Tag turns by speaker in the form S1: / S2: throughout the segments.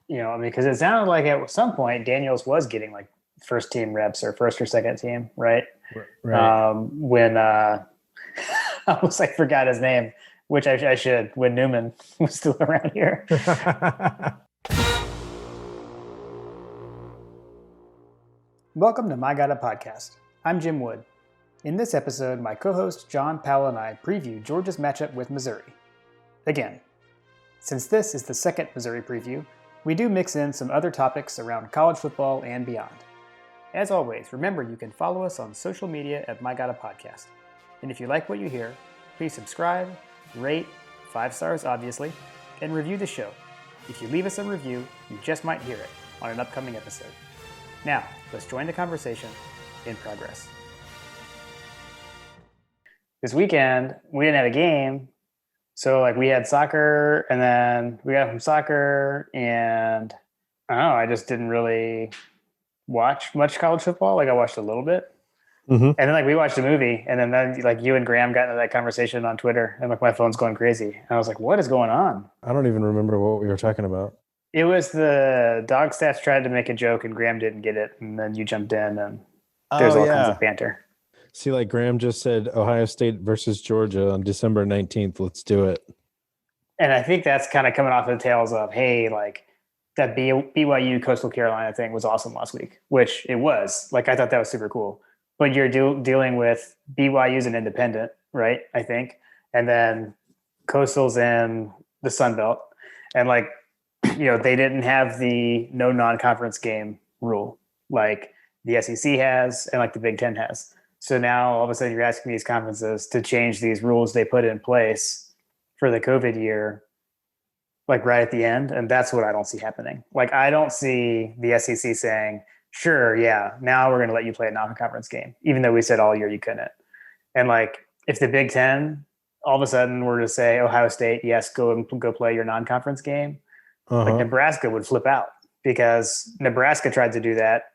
S1: I mean, because it sounded like at some point Daniels was getting like first team reps or first or second team, right?
S2: Right.
S1: When I almost like forgot his name, which I should, when Newman was still around here. Welcome to My Gotta Podcast. I'm Jim Wood. In this episode, my co-host John Powell and I preview Georgia's matchup with Missouri. Again, since this is the second Missouri preview, we do mix in some other topics around college football and beyond. As always, remember you can follow us on social media at My Gotta Podcast. And if you like what you hear, please subscribe, rate, 5 stars obviously, and review the show. If you leave us a review, you just might hear it on an upcoming episode. Now, let's join the conversation in progress. This weekend, we didn't have a game, so like we had soccer, and then we got from soccer, and I don't know, I just didn't really watch much college football. Like I watched a little bit.
S2: Mm-hmm.
S1: And then like we watched a movie, and then like you and Graham got into that conversation on Twitter, and like my phone's going crazy. And I was like, what is going on?
S2: I don't even remember what we were talking about.
S1: It was the dog stats tried to make a joke and Graham didn't get it, and then you jumped in, and there's all kinds of banter.
S2: See, like Graham just said, Ohio State versus Georgia on December 19th. Let's do it.
S1: And I think that's kind of coming off the tails of, hey, like that BYU Coastal Carolina thing was awesome last week, which it was. Like I thought that was super cool. But you're dealing with BYU's an independent, right? I think. And then Coastal's in the Sun Belt. And like, they didn't have the no non-conference game rule like the SEC has and like the Big Ten has. So now all of a sudden you're asking these conferences to change these rules they put in place for the COVID year, like right at the end. And that's what I don't see happening. Like I don't see the SEC saying, sure, yeah, now we're going to let you play a non-conference game, even though we said all year you couldn't. And like if the Big Ten all of a sudden were to say, Ohio State, yes, go play your non-conference game, like Nebraska would flip out because Nebraska tried to do that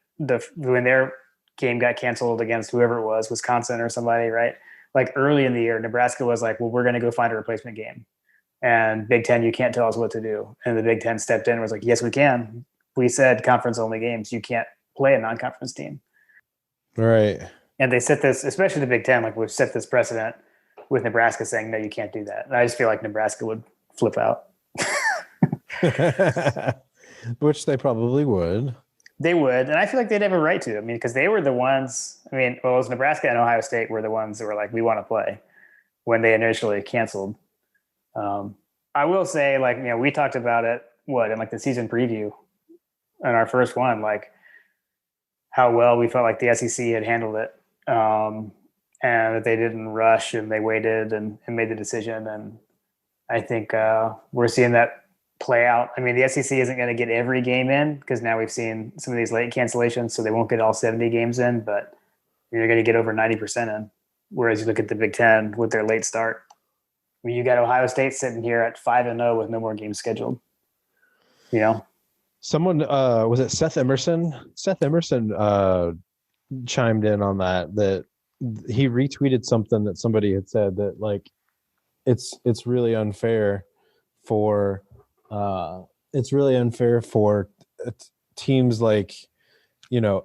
S1: when their game got canceled against whoever it was, Wisconsin or somebody, right? Like early in the year, Nebraska was like, well, we're going to go find a replacement game. And Big Ten, you can't tell us what to do. And the Big Ten stepped in and was like, yes, we can. We said conference only games. You can't play a non-conference team.
S2: Right.
S1: And they set this, especially the Big Ten, like we've set this precedent with Nebraska saying, no, you can't do that. And I just feel like Nebraska would flip out.
S2: Which they probably would.
S1: They would. And I feel like they'd have a right to. I mean, because they were the ones, it was Nebraska and Ohio State were the ones that were like, we want to play when they initially canceled. I will say, like, we talked about it, in like the season preview in our first one, like how well we felt like the SEC had handled it. And that they didn't rush and they waited and made the decision. And I think we're seeing that play out. I mean, the SEC isn't going to get every game in because now we've seen some of these late cancellations, so they won't get all 70 games in, but you're going to get over 90% in. Whereas you look at the Big Ten with their late start. I mean, you got Ohio State sitting here at 5-0 with no more games scheduled.
S2: Someone was it Seth Emerson? Seth Emerson chimed in on that he retweeted something that somebody had said that like it's really unfair for teams like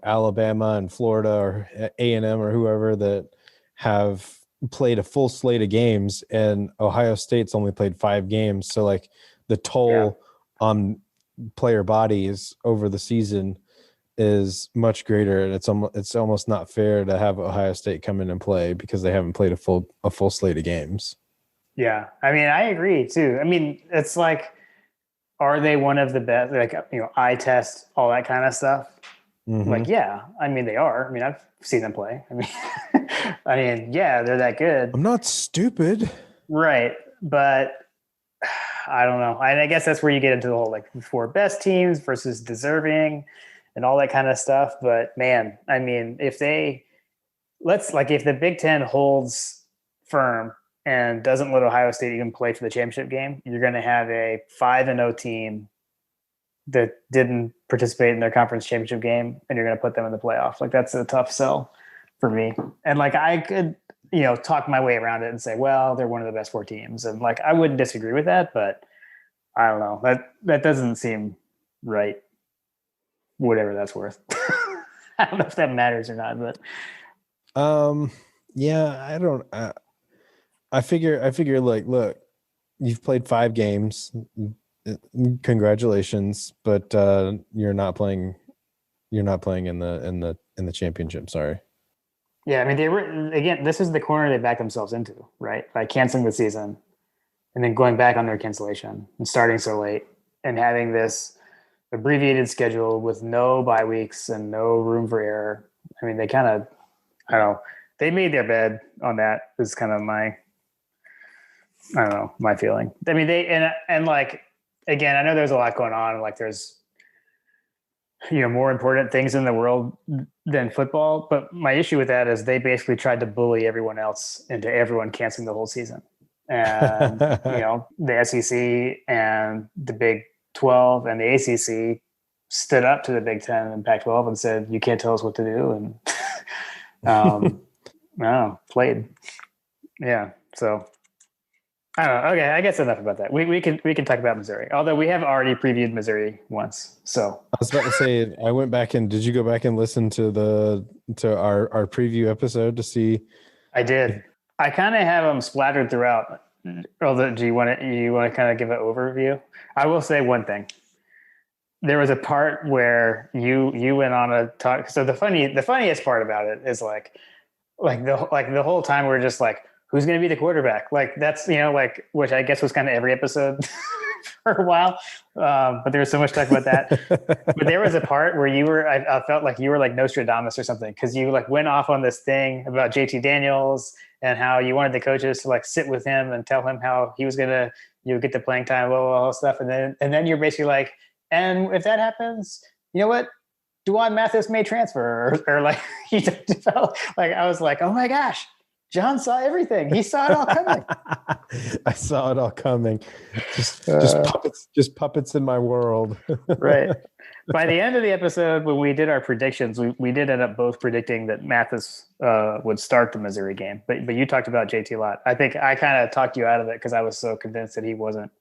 S2: Alabama and Florida or A&M or whoever that have played a full slate of games, and Ohio State's only played 5 games. So like the toll on player bodies over the season is much greater, and it's almost not fair to have Ohio State come in and play because they haven't played a full slate of games.
S1: Yeah, I mean, I agree too. I mean, it's like, are they one of the best? Like, eye test, all that kind of stuff. Mm-hmm. Like, yeah, I mean, they are. I mean, I've seen them play. I mean, yeah, they're that good.
S2: I'm not stupid,
S1: right? But I don't know. I guess that's where you get into the whole like 4 best teams versus deserving and all that kind of stuff. But man, I mean, if the Big Ten holds firm and doesn't let Ohio State even play for the championship game, you're going to have a 5-0 team that didn't participate in their conference championship game, and you're going to put them in the playoff. Like that's a tough sell for me. And like I could, talk my way around it and say, well, they're one of the best 4 teams, and like I wouldn't disagree with that, but I don't know. That doesn't seem right? Whatever that's worth. I don't know if that matters or not, but
S2: yeah, I don't. I figure. Like, look, you've played 5 games. Congratulations, but you're not playing. You're not playing in the championship. Sorry.
S1: yeah, I mean, they were again. This is the corner they backed themselves into, right? By canceling the season and then going back on their cancellation and starting so late and having this abbreviated schedule with no bye weeks and no room for error. I mean, they kind of, I don't know, they made their bed on that. Is kind of my, I don't know, my feeling. I mean, they and like again, I know there's a lot going on. Like there's more important things in the world than football. But my issue with that is they basically tried to bully everyone else into everyone canceling the whole season. And, the SEC and the Big 12 and the ACC stood up to the Big 10 and Pac 12 and said, you can't tell us what to do. And, played. Yeah. So I don't know. Okay, I guess enough about that. We can talk about Missouri, although we have already previewed Missouri once. So
S2: I was about to say, I went back and did you go back and listen to our preview episode to see?
S1: I did. I kind of have them splattered throughout. Although, do you want to kind of give an overview? I will say one thing. There was a part where you went on a talk. So the funniest part about it is like the whole time we're just like, who's going to be the quarterback? Like that's, which I guess was kind of every episode for a while. But there was so much talk about that. But there was a part where I felt like you were like Nostradamus or something. Cause you like went off on this thing about JT Daniels and how you wanted the coaches to like sit with him and tell him how he was going to, get the playing time, all stuff. And then you're basically like, and if that happens, you know what? Duan Mathis may transfer or like, he felt like, I was like, oh my gosh, John saw everything. He saw it all coming.
S2: I saw it all coming. Just puppets in my world.
S1: Right. By the end of the episode, when we did our predictions, we did end up both predicting that Mathis would start the Missouri game. But you talked about JT a lot. I think I kind of talked you out of it because I was so convinced that he wasn't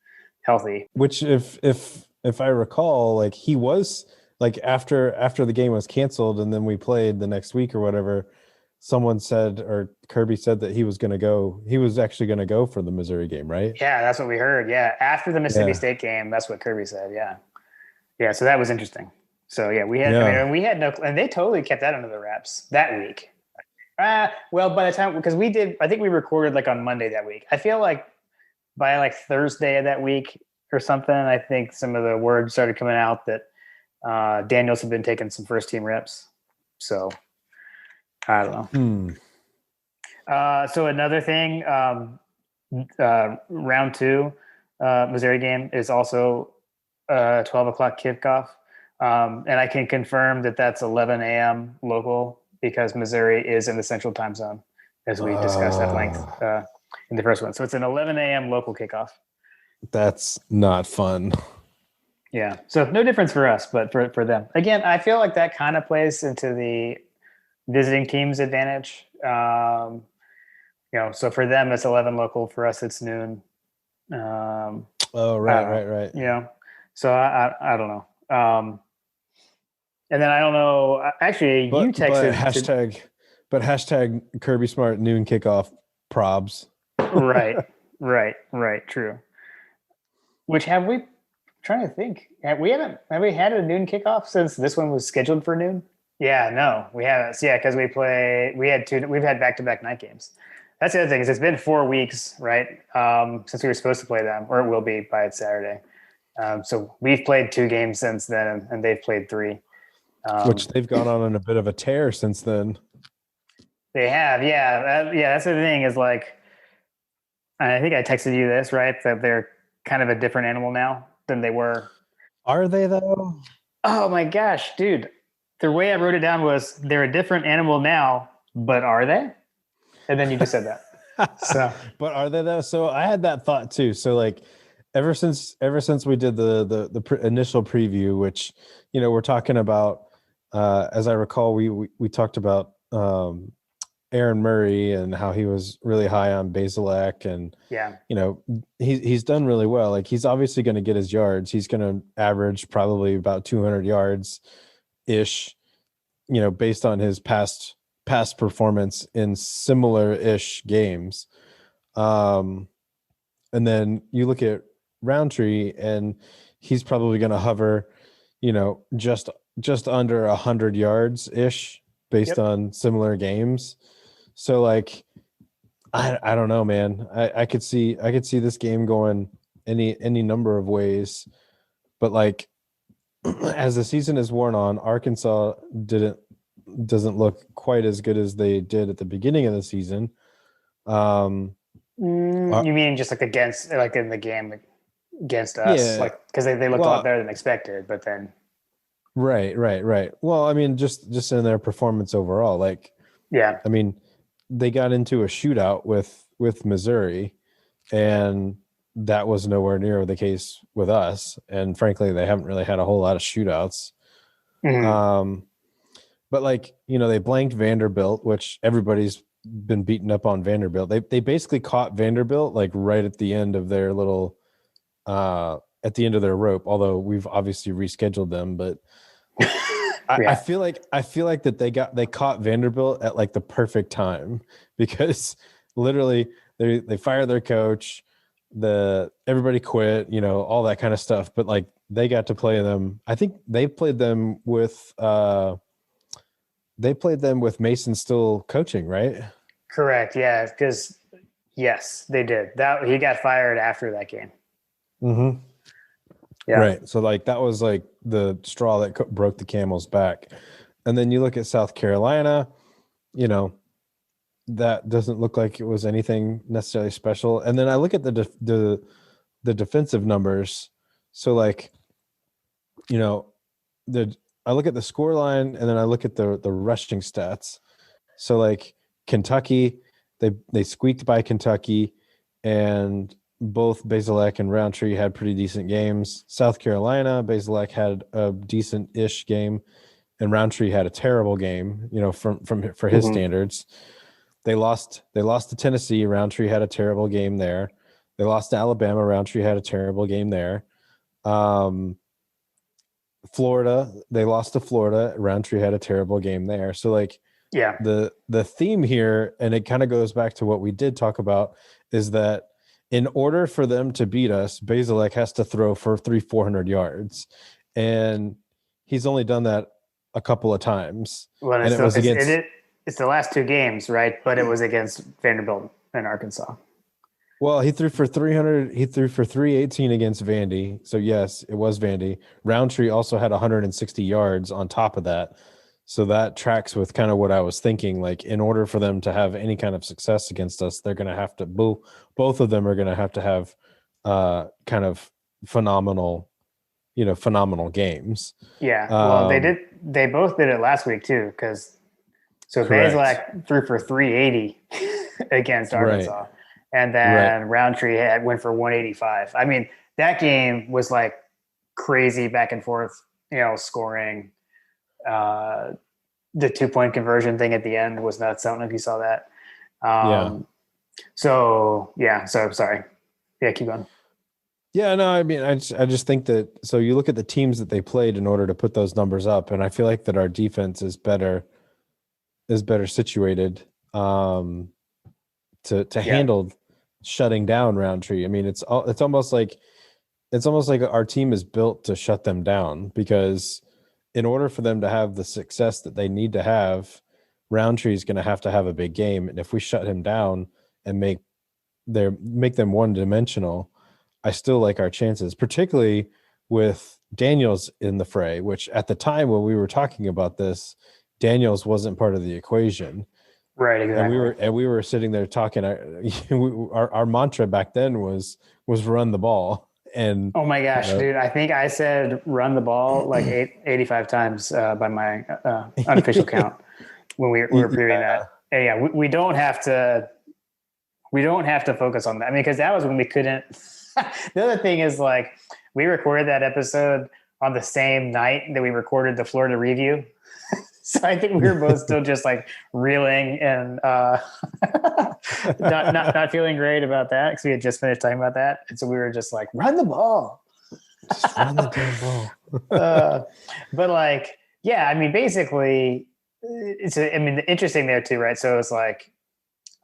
S1: healthy.
S2: Which, if I recall, like he was like after the game was canceled and then we played the next week or whatever. Someone said, or Kirby said that he was going to go. He was actually going to go for the Missouri game, right?
S1: Yeah, that's what we heard. Yeah, after the Mississippi State game, that's what Kirby said. Yeah. So that was interesting. So yeah, we had. Yeah. I mean, we had no, and they totally kept that under the wraps that week. Well, by the time because we did, I think we recorded like on Monday that week. I feel like by like Thursday of that week or something, I think some of the words started coming out that Daniels had been taking some first team reps. So. I don't know. So another thing, round 2 Missouri game is also 12 o'clock kickoff. And I can confirm that that's 11 a.m. local because Missouri is in the central time zone, as we discussed at length in the first one. So it's an 11 a.m. local kickoff.
S2: That's not fun.
S1: Yeah. So no difference for us, but for them. Again, I feel like that kind of plays into the visiting team's advantage. So for them it's 11 local, for us it's noon.
S2: Right.
S1: So I don't know. And then I don't know. Actually, you texted
S2: hashtag Kirby Smart noon kickoff probs.
S1: Right. True. Which have we? I'm trying to think. Have we had a noon kickoff since this one was scheduled for noon? Yeah, no, we haven't. Yeah, because we've had back-to-back night games. That's the other thing is it's been 4 weeks, right? Since we were supposed to play them, or it will be by Saturday. So we've played 2 games since then, and they've played 3.
S2: Which they've gone on a bit of a tear since then.
S1: They have, yeah. That's the thing is like, I think I texted you this, right? That they're kind of a different animal now than they were.
S2: Are they though?
S1: Oh my gosh, dude. The way I wrote it down was they're a different animal now, but are they? And then you just said that. So,
S2: but are they though? So I had that thought too. So like, ever since we did the initial preview, which we're talking about, as I recall, we talked about Aaron Murray and how he was really high on Bazelak, and
S1: Yeah.
S2: he's done really well. Like, he's obviously going to get his yards. He's going to average probably about 200 yards ish, based on his past performance in similar ish games. And then you look at Roundtree, and he's probably going to hover, just under 100 yards ish based
S1: Yep.
S2: on similar games. So, like, I don't know, man. I could see this game going any number of ways, but like, as the season is worn on, Arkansas doesn't look quite as good as they did at the beginning of the season.
S1: You mean just like against, like in the game against us,
S2: Yeah.
S1: like because they looked a lot
S2: Well,
S1: better than expected, but then
S2: right. Well, I mean, just in their performance overall, like,
S1: yeah,
S2: I mean, they got into a shootout with Missouri, and that was nowhere near the case with us. And frankly, they haven't really had a whole lot of shootouts.
S1: Mhm.
S2: Um, but like, they blanked Vanderbilt, which everybody's been beaten up on Vanderbilt. They basically caught Vanderbilt like right at the end of their little at the end of their rope, although we've obviously rescheduled them. But I
S1: Yeah,
S2: feel like that they caught Vanderbilt at like the perfect time, because literally they fired their coach, everybody quit, all that kind of stuff. But like, they got to play them. I think they played them with Mason still coaching, right?
S1: correct. Yeah, because yes, they did that. He got fired after that game.
S2: Mm-hmm.
S1: Yeah.
S2: Right. So like, that was like the straw that broke the camel's back. And then you look at South Carolina, you know, that doesn't look like it was anything necessarily special. And then I look at the defensive numbers. So like, you know, I look at the score line, and then I look at the rushing stats. So like, Kentucky, they squeaked by Kentucky, and both Bazelak and Roundtree had pretty decent games. South Carolina, Bazelak had a decent-ish game, and Roundtree had a terrible game, for his
S1: Mhm.
S2: standards. They lost to Tennessee. Roundtree had a terrible game there. They lost to Alabama. Roundtree had a terrible game there. Florida, they lost to Florida. Roundtree had a terrible game there. So like,
S1: Yeah.
S2: the theme here, and it kind of goes back to what we did talk about, is that in order for them to beat us, Bazelak has to throw for 400 yards, and he's only done that a couple of times,
S1: Well,
S2: and it was against.
S1: it's the last two games, right? But it was against Vanderbilt and Arkansas.
S2: Well, he threw for 300. He threw for 318 against Vandy. So yes, it was Vandy. Roundtree also had 160 yards on top of that. So that tracks with kind of what I was thinking. Like, in order for them to have any kind of success against us, they're going to have to both of them are going to have kind of phenomenal, phenomenal games.
S1: Yeah. Well, they both did it last week too, because so
S2: Correct.
S1: Bazelak threw for 380 against
S2: Right.
S1: Arkansas, and
S2: Right.
S1: then Roundtree went for 185. I mean, that game was like crazy back and forth, scoring. Uh, the 2-point conversion thing at the end was nuts. I don't know if you saw that.
S2: Yeah.
S1: So yeah. So sorry. Yeah, keep going.
S2: Yeah, no, I mean, I just think that, so you look at the teams that they played in order to put those numbers up, and I feel like that our defense is better situated to
S1: Yeah.
S2: handle shutting down Roundtree. I mean, it's almost like our team is built to shut them down, because in order for them to have the success that they need to have, Roundtree is going to have a big game, and if we shut him down and make them one dimensional, I still like our chances, particularly with Daniels in the fray, which at the time when we were talking about this, Daniels wasn't part of the equation.
S1: Right.
S2: And we
S1: Exactly.
S2: were sitting there talking. Our mantra back then was run the ball, and
S1: Oh my
S2: you
S1: gosh,
S2: know,
S1: dude! I think I said run the ball like 85 times by my unofficial count when we were previewing
S2: yeah,
S1: that. And yeah, we don't have to. We don't have to focus on that. I mean, because that was when we couldn't. The other thing is, like, we recorded that episode on the same night that we recorded the Florida review. So I think we were both still just like reeling and not feeling great about that because we had just finished talking about that. And so we were just like, run the ball.
S2: Just run the damn ball.
S1: But like, yeah, I mean, basically, I mean, interesting there too, right? So it's like,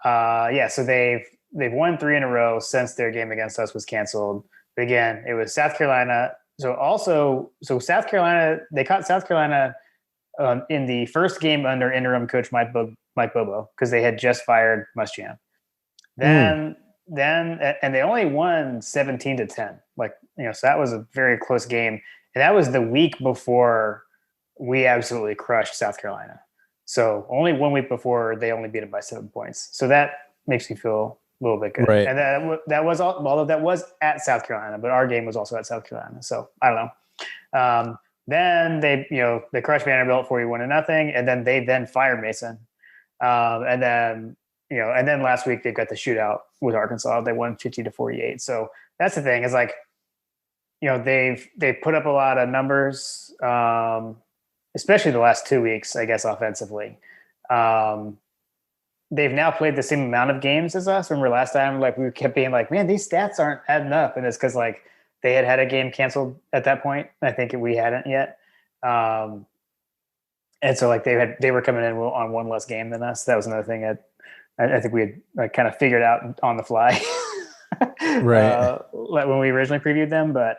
S1: yeah, so they've won 3 in a row since their game against us was canceled. But again, it was South Carolina. So South Carolina, they caught South Carolina in the first game under interim coach Mike Bobo because they had just fired Muschamp. Then and they only won 17-10. Like, so that was a very close game. And that was the week before we absolutely crushed South Carolina. So only 1 week before they only beat them by 7 points. So that makes me feel a little bit good.
S2: Right.
S1: And that was although that was at South Carolina, but our game was also at South Carolina. So I don't know. Then they crushed Vanderbilt 41-0, and then they fired Mason. And then last week they got the shootout with Arkansas. They won 50-48. So that's the thing is like, they've put up a lot of numbers, especially the last 2 weeks, I guess, offensively. They've now played the same amount of games as us. Remember last time, like we kept being like, man, these stats aren't adding up. And it's because like they had a game canceled at that point. I think we hadn't yet. And so like they were coming in on one less game than us. That was another thing I think we had like kind of figured out on the fly.
S2: Right.
S1: When we originally previewed them. But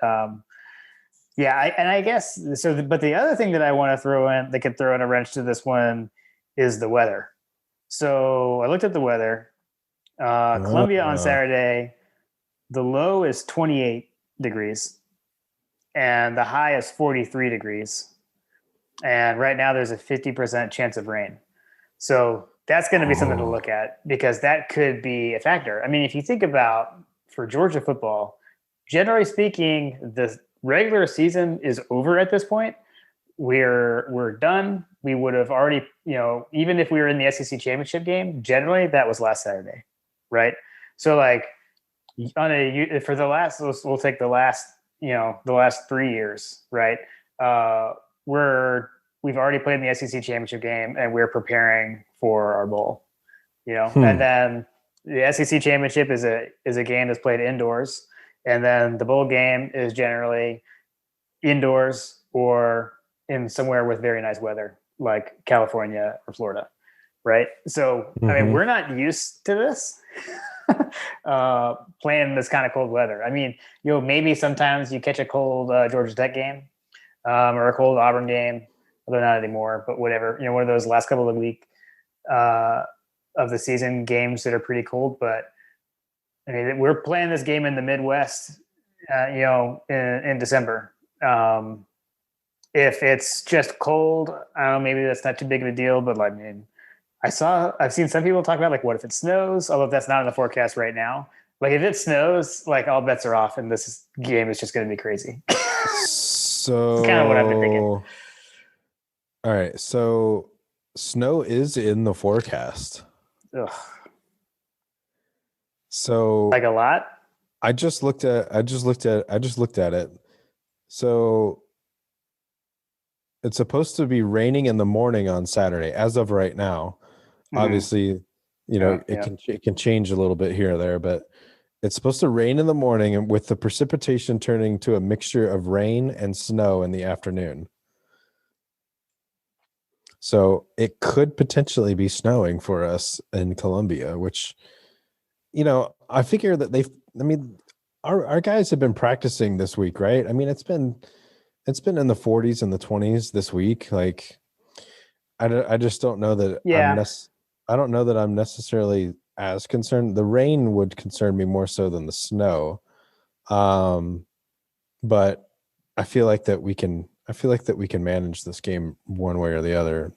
S1: yeah, I guess so. But the other thing that I want to throw in, that could throw in a wrench to this one, is the weather. So I looked at the weather. Columbia on Saturday, the low is 28 degrees and the high is 43 degrees. And right now there's a 50% chance of rain. So that's going to be something to look at because that could be a factor. I mean, if you think about for Georgia football, generally speaking, the regular season is over at this point. We're done. We would have already, even if we were in the SEC championship game, generally that was last Saturday, right? So like for the last, we'll take the last 3 years, right? We've already played in the SEC championship game and we're preparing for our bowl, and then the SEC championship is a game that's played indoors, and then the bowl game is generally indoors or in somewhere with very nice weather, like California or Florida, right? So, I mean, we're not used to this, playing this kind of cold weather. I mean, maybe sometimes you catch a cold Georgia Tech game or a cold Auburn game, although not anymore, but whatever. One of those last couple of week of the season games that are pretty cold. But, I mean, we're playing this game in the Midwest, in December. If it's just cold, I don't know, maybe that's not too big of a deal, but like, I mean, I've seen some people talk about like, what if it snows? Although that's not in the forecast right now. Like if it snows, like all bets are off and this game is just going to be crazy.
S2: So
S1: it's kind of what I've been thinking.
S2: All right. So snow is in the forecast.
S1: Ugh.
S2: So
S1: like a lot?
S2: I just looked at it. So it's supposed to be raining in the morning on Saturday as of right now. Obviously, it can change a little bit here or there, but it's supposed to rain in the morning and with the precipitation turning to a mixture of rain and snow in the afternoon. So it could potentially be snowing for us in Columbia, which, I figure that our guys have been practicing this week, right? I mean, it's been in the 40s and the 20s this week. Like, I just don't know that.
S1: Yeah.
S2: I don't know that I'm necessarily as concerned. The rain would concern me more so than the snow. But I feel like that we can manage this game one way or the other,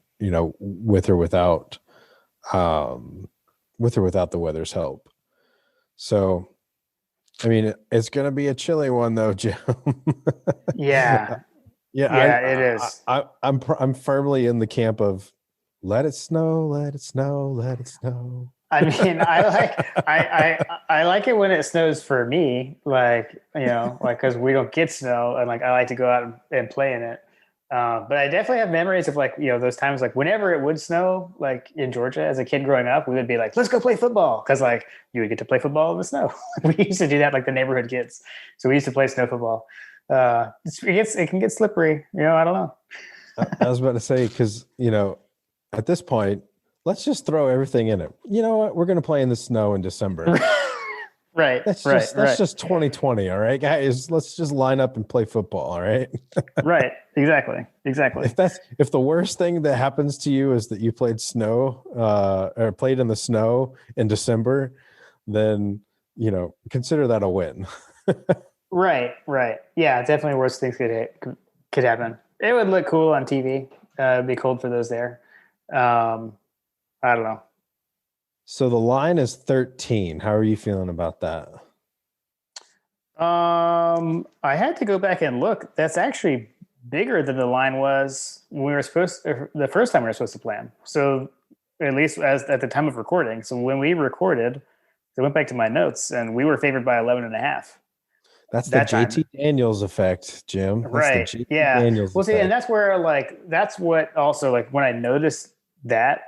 S2: with or without the weather's help. So, I mean, it's going to be a chilly one though, Jim.
S1: Yeah. It is.
S2: I'm firmly in the camp of let it snow, let it snow, let it snow.
S1: I mean, I like it when it snows for me, like, like, cause we don't get snow and like, I like to go out and play in it. But I definitely have memories of like, those times like whenever it would snow, like in Georgia as a kid growing up, we would be like, let's go play football. Cause like you would get to play football in the snow. We used to do that like the neighborhood kids. So we used to play snow football. It can get slippery. I don't know.
S2: I was about to say, because, at this point, let's just throw everything in it. You know what? We're going to play in the snow in December.
S1: Right,
S2: That's
S1: right,
S2: just that's
S1: right,
S2: just 2020, all right, guys. Let's just line up and play football, all right?
S1: right. Exactly, exactly.
S2: If the worst thing that happens to you is that you played snow or played in the snow in December, then consider that a win.
S1: Right, right. Yeah, definitely worse things could happen. It would look cool on TV. It'd be cold for those there. Um, I don't know.
S2: So the line is 13. How are you feeling about that?
S1: I had to go back and look. That's actually bigger than the line was when we were the first time we were supposed to plan. So at least as at the time of recording. So when we recorded, I went back to my notes and we were favored by 11 and a half
S2: That's the
S1: that time.
S2: JT Daniels effect, Jim. That's the
S1: Right.
S2: JT
S1: Yeah.
S2: Daniels
S1: Well, see, and
S2: effect.
S1: that's where that's what also like when I noticed that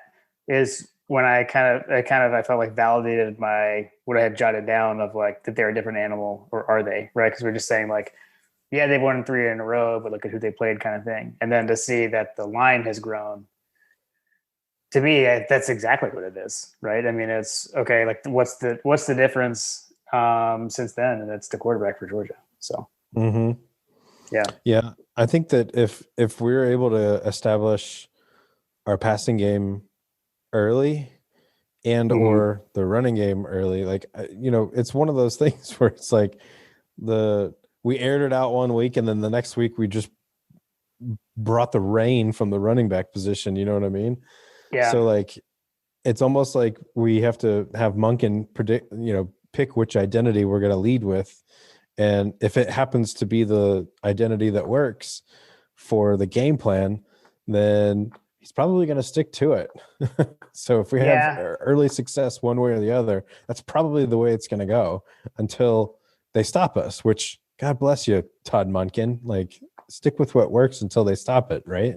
S1: is when I felt like validated my what I had jotted down of like that they're a different animal or are they, right? Because we're just saying like, yeah, they've won three in a row, but look at who they played, kind of thing. And then to see that the line has grown, to me, that's exactly what it is, right? I mean, it's okay. Like, what's the difference since then? And it's the quarterback for Georgia. So
S2: Mm-hmm.
S1: yeah.
S2: Yeah, I think that if we're able to establish our passing game early and
S1: Mhm.
S2: or the running game early, like it's one of those things where it's like the we aired it out one week and then the next week we just brought the rain from the running back position. You know what I mean?
S1: Yeah.
S2: So like it's almost like we have to have Monken predict, pick which identity we're going to lead with. And if it happens to be the identity that works for the game plan, then he's probably going to stick to it. So if we have
S1: Yeah.
S2: early success one way or the other, that's probably the way it's going to go until they stop us, which God bless you, Todd Monken. Like stick with what works until they stop it, right?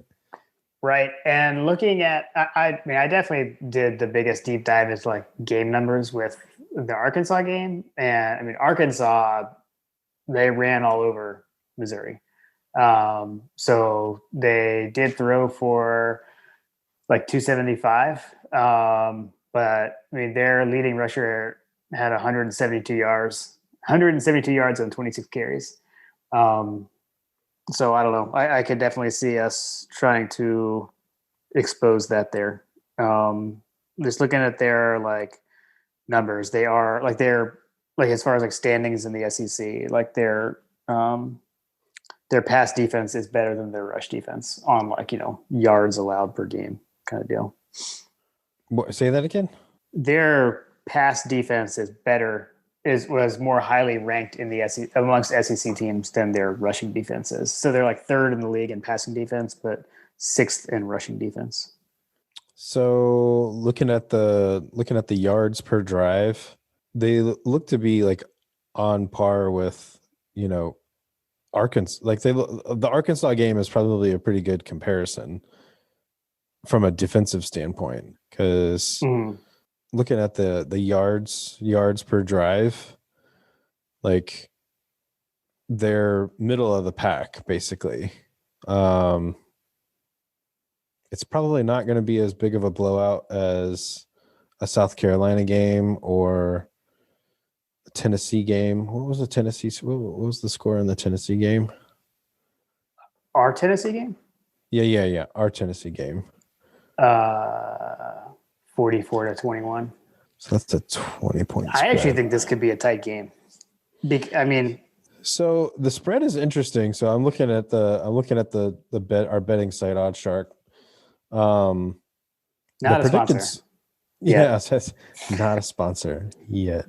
S1: Right. And looking at, I mean, I definitely did the biggest deep dive into like game numbers with the Arkansas game. And I mean, Arkansas, they ran all over Missouri. So they did throw for like 275. But I mean, their leading rusher had 172 yards on 26 carries. Um, so I don't know. I could definitely see us trying to expose that there. Just looking at their like numbers, they're like as far as like standings in the SEC, like their pass defense is better than their rush defense on like yards allowed per game kind of deal.
S2: Say that again.
S1: Their pass defense is better was more highly ranked in the SEC amongst SEC teams than their rushing defenses. So they're like third in the league in passing defense, but sixth in rushing defense.
S2: So looking at the yards per drive, they look to be like on par with, Arkansas. Like the Arkansas game is probably a pretty good comparison from a defensive standpoint because
S1: Mm.
S2: looking at the yards per drive, like they're middle of the pack basically. Um, it's probably not going to be as big of a blowout as a South Carolina game or a Tennessee game. What was the Tennessee? What was the score in the Tennessee game?
S1: Our Tennessee game,
S2: Yeah. Our Tennessee game.
S1: uh, 44-21.
S2: So that's a 20-point
S1: I actually
S2: spread.
S1: think this could be a tight game. I mean,
S2: So the spread is interesting. So I'm looking at the bet our betting site OddsShark. Um, the
S1: not a
S2: predicted,
S1: sponsor
S2: yeah,
S1: yet.
S2: it says not a sponsor yet.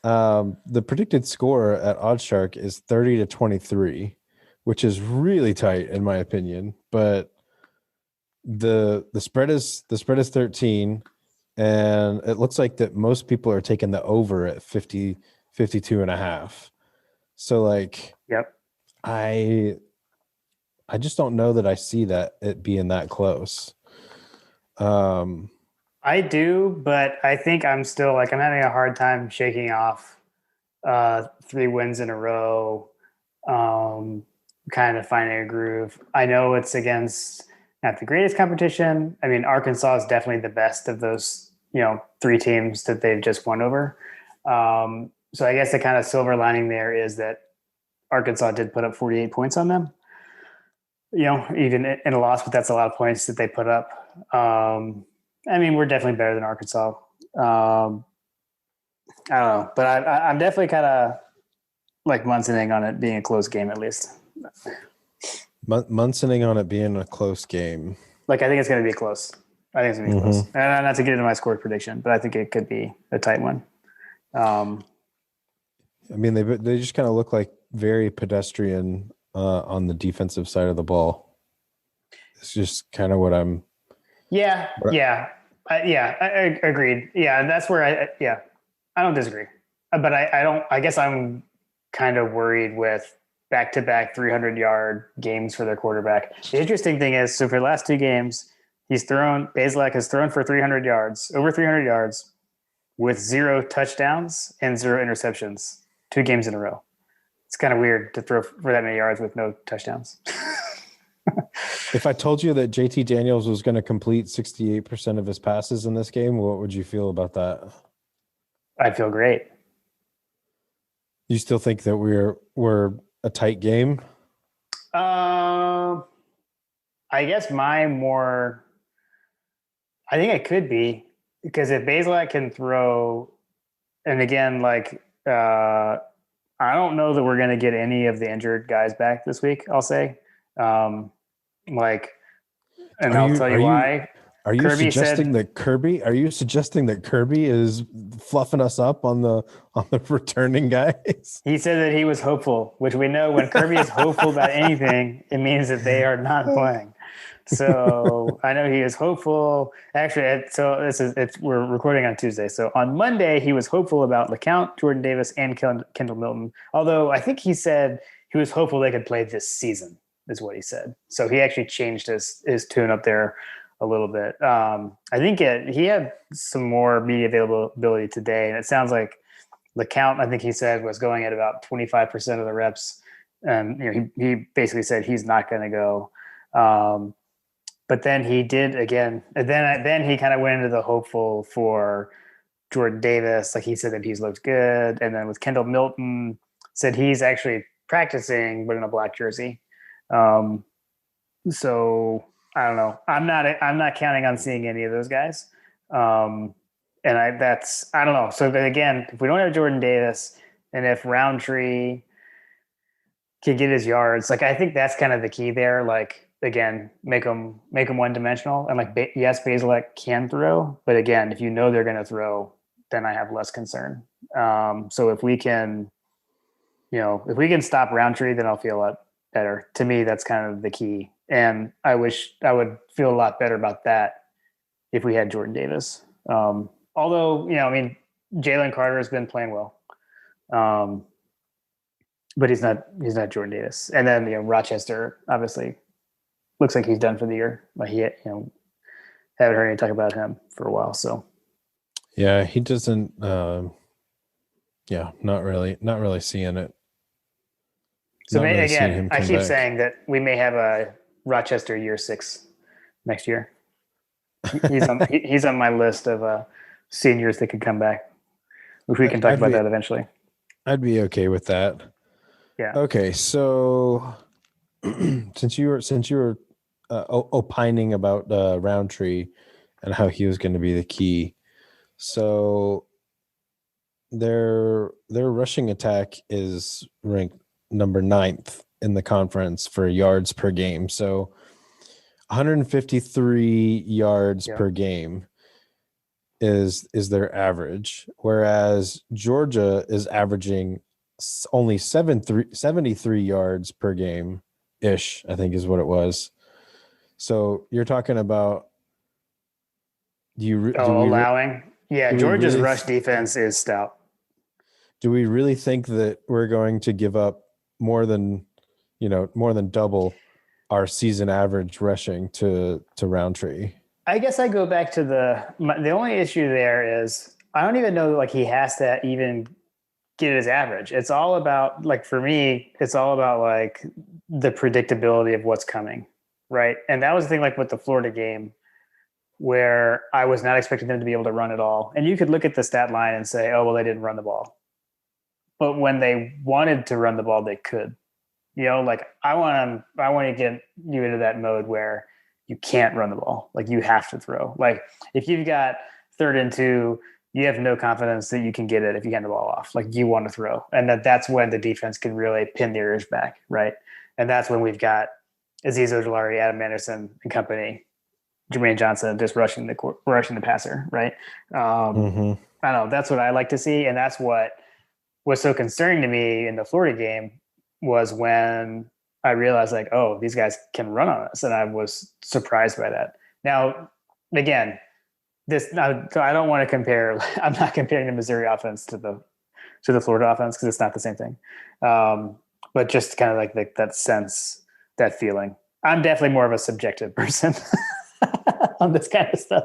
S2: The predicted score at OddsShark is 30-23, which is really tight in my opinion. But the spread is 13, and it looks like that most people are taking the over at 52 and a half. So like
S1: Yep.
S2: I I just don't know that I see that it being that close.
S1: I do, but I think I'm still like I'm having a hard time shaking off 3 wins in a row. Um, kind of finding a groove. I know it's against not the greatest competition. I mean, Arkansas is definitely the best of those, 3 teams that they've just won over. So I guess the kind of silver lining there is that Arkansas did put up 48 points on them. Even in a loss, but that's a lot of points that they put up. I mean, we're definitely better than Arkansas. I don't know, but I'm definitely kind of like Munsoning on it being a close game at least.
S2: Munsoning on it being a close game.
S1: Like I think it's going to be close. I think it's going to be close. And not to get into my score prediction, but I think it could be a tight one.
S2: I mean, they just kind of look like very pedestrian on the defensive side of the ball. It's just kind of what I'm.
S1: Yeah. I agreed. Yeah, that's where I don't disagree, but I don't. I guess I'm kind of worried with back-to-back 300-yard games for their quarterback. The interesting thing is, so for the last 2 games, Bazelak has thrown for 300 yards, over 300 yards, with 0 touchdowns and 0 interceptions, 2 games in a row. It's kind of weird to throw for that many yards with no touchdowns.
S2: If I told you that JT Daniels was going to complete 68% of his passes in this game, what would you feel about that?
S1: I'd feel great.
S2: You still think that we're a tight game?
S1: I guess I think it could be, because if Bazelak can throw, and again, like I don't know that we're going to get any of the injured guys back this week. I'll say, I'll tell you why.
S2: Are you suggesting that Kirby is fluffing us up on the returning guys?
S1: He said that he was hopeful, which we know when Kirby is hopeful about anything, it means that they are not playing. So I know he is hopeful. Actually, we're recording on Tuesday. So on Monday, he was hopeful about LeCount, Jordan Davis, and Kendall Milton. Although I think he said he was hopeful they could play this season, is what he said. So he actually changed his tune up there a little bit. I think he had some more media availability today, and it sounds like LeCount, I think he said, was going at about 25% of the reps. And he basically said he's not going to go. But then he did again. And then he kind of went into the hopeful for Jordan Davis. Like he said that he's looked good. And then with Kendall Milton, said he's actually practicing, but in a black jersey. So I don't know. I'm not counting on seeing any of those guys. And I don't know. So then again, if we don't have Jordan Davis, and if Roundtree can get his yards, like I think that's kind of the key there. Like again, make them one dimensional. And like yes, Bazelak can throw, but again, if you know they're going to throw, then I have less concern. So if we can stop Roundtree, then I'll feel a lot better. To me, that's kind of the key. And I wish I would feel a lot better about that if we had Jordan Davis. Although, Jalen Carter has been playing well. But he's not Jordan Davis. And then, Rochester obviously looks like he's done for the year. But haven't heard any talk about him for a while. So
S2: yeah, he doesn't not really seeing it.
S1: So again, I keep saying that we may have a Rochester year 6 next year. He's on my list of seniors that could come back, which we can talk about that eventually.
S2: I'd be okay with that.
S1: Yeah.
S2: Okay, so since you were opining about Roundtree and how he was going to be the key, so their rushing attack is ranked number 9th in the conference for yards per game. So 153 yards per game is their average, whereas Georgia is averaging only 73 yards per game ish, I think is what it was. So you're talking about
S1: allowing? Yeah, Georgia's rush defense is stout.
S2: Do we really think that we're going to give up more than double our season average rushing to Roundtree.
S1: I guess I go back to the only issue there is I don't even know like he has to even get his average. It's all about like for me, it's all about like the predictability of what's coming, right? And that was the thing like with the Florida game where I was not expecting them to be able to run at all. And you could look at the stat line and say, oh well, they didn't run the ball. But when they wanted to run the ball, they could. You know, like I want to get you into that mode where you can't run the ball. Like you have to throw. Like if you've got 3rd and 2, you have no confidence that you can get it if you hand the ball off. Like you want to throw, and that's when the defense can really pin their ears back, right? And that's when we've got Aziz Ojolari, Adam Anderson, and company, Jermaine Johnson just rushing the passer, right? I don't know. That's what I like to see, and that's what was so concerning to me in the Florida game was when I realized like, oh, these guys can run on us, and I was surprised by that. Now, again, I don't want to compare. I'm not comparing the Missouri offense to the Florida offense because it's not the same thing. But just kind of like that sense, that feeling. I'm definitely more of a subjective person on this kind of stuff.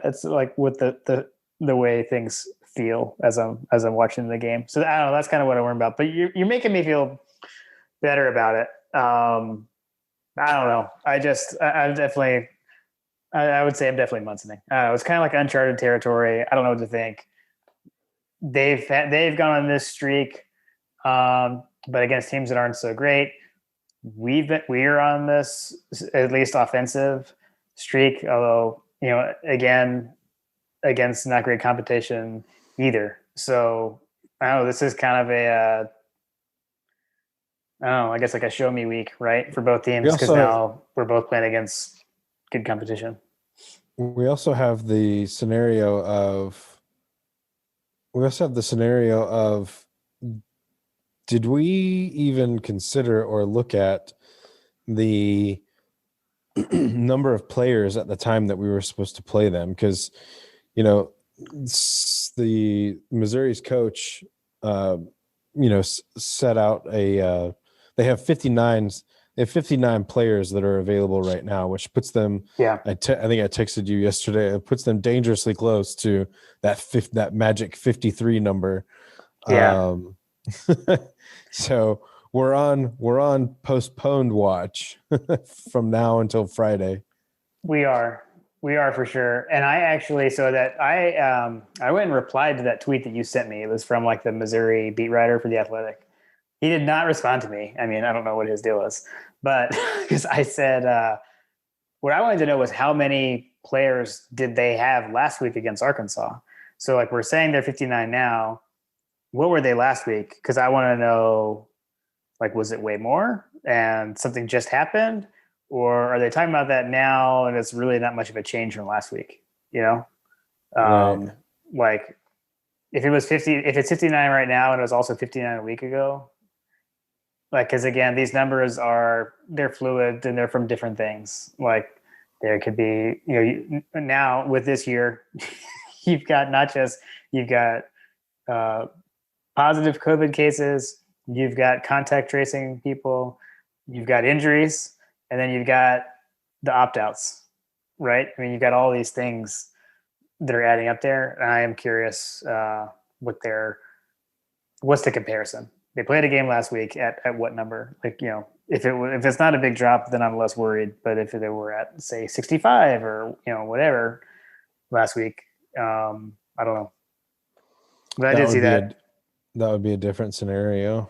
S1: It's like with the way things feel as I'm watching the game. So I don't know. That's kind of what I worry about. But you're making me feel better about it. I don't know. I'm definitely. I would say I'm definitely Munsoning. It's kind of like uncharted territory. I don't know what to think. They've gone on this streak, but against teams that aren't so great. We're on this at least offensive streak, although again against not great competition either. So I don't know. This is kind of a I don't know. I guess like a show me week, right, for both teams because now we're both playing against good competition.
S2: We also have the scenario of did we even consider or look at the number of players at the time that we were supposed to play them? Because the Missouri's coach set out they have 59 players that are available right now, which puts them.
S1: Yeah,
S2: I think I texted you yesterday. It puts them dangerously close to that magic 53 number.
S1: Yeah.
S2: So we're on postponed watch from now until Friday.
S1: We are for sure. And I actually I went and replied to that tweet that you sent me. It was from like the Missouri beat writer for The Athletic. He did not respond to me. I mean, I don't know what his deal is, but because I said what I wanted to know was how many players did they have last week against Arkansas? So like we're saying they're 59 now. What were they last week? Because I want to know, like, was it way more and something just happened? Or are they talking about that now and it's really not much of a change from last week?
S2: Right.
S1: Like if it's 59 right now and it was also 59 a week ago, like, because again, these numbers they're fluid and they're from different things. Like there could be, now with this year, you've got positive COVID cases, you've got contact tracing people, you've got injuries, and then you've got the opt-outs, right? I mean, you've got all these things that are adding up there. And I am curious what's the comparison? They played a game last week at what number? Like, if it's not a big drop, then I'm less worried. But if they were at say 65 or whatever last week, I don't know. But I did see that.
S2: That would be a different scenario.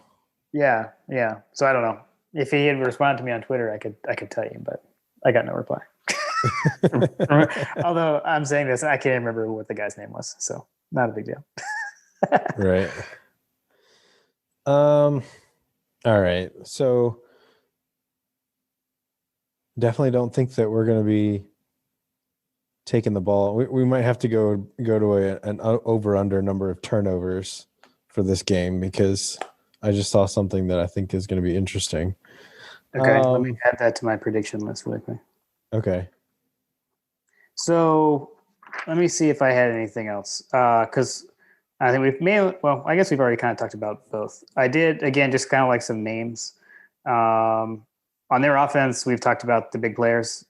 S1: Yeah. So I don't know. If he had responded to me on Twitter, I could tell you, but I got no reply. Although I'm saying this, I can't remember what the guy's name was, so not a big deal.
S2: Right. All right. So definitely don't think that we're going to be taking the ball. We might have to go to an over under number of turnovers for this game because I just saw something that I think is going to be interesting.
S1: Okay, let me add that to my prediction list really quick.
S2: Okay.
S1: So let me see if I had anything else because I think I guess we've already kind of talked about both. I did, again, just kind of like some names. on their offense, we've talked about the big players,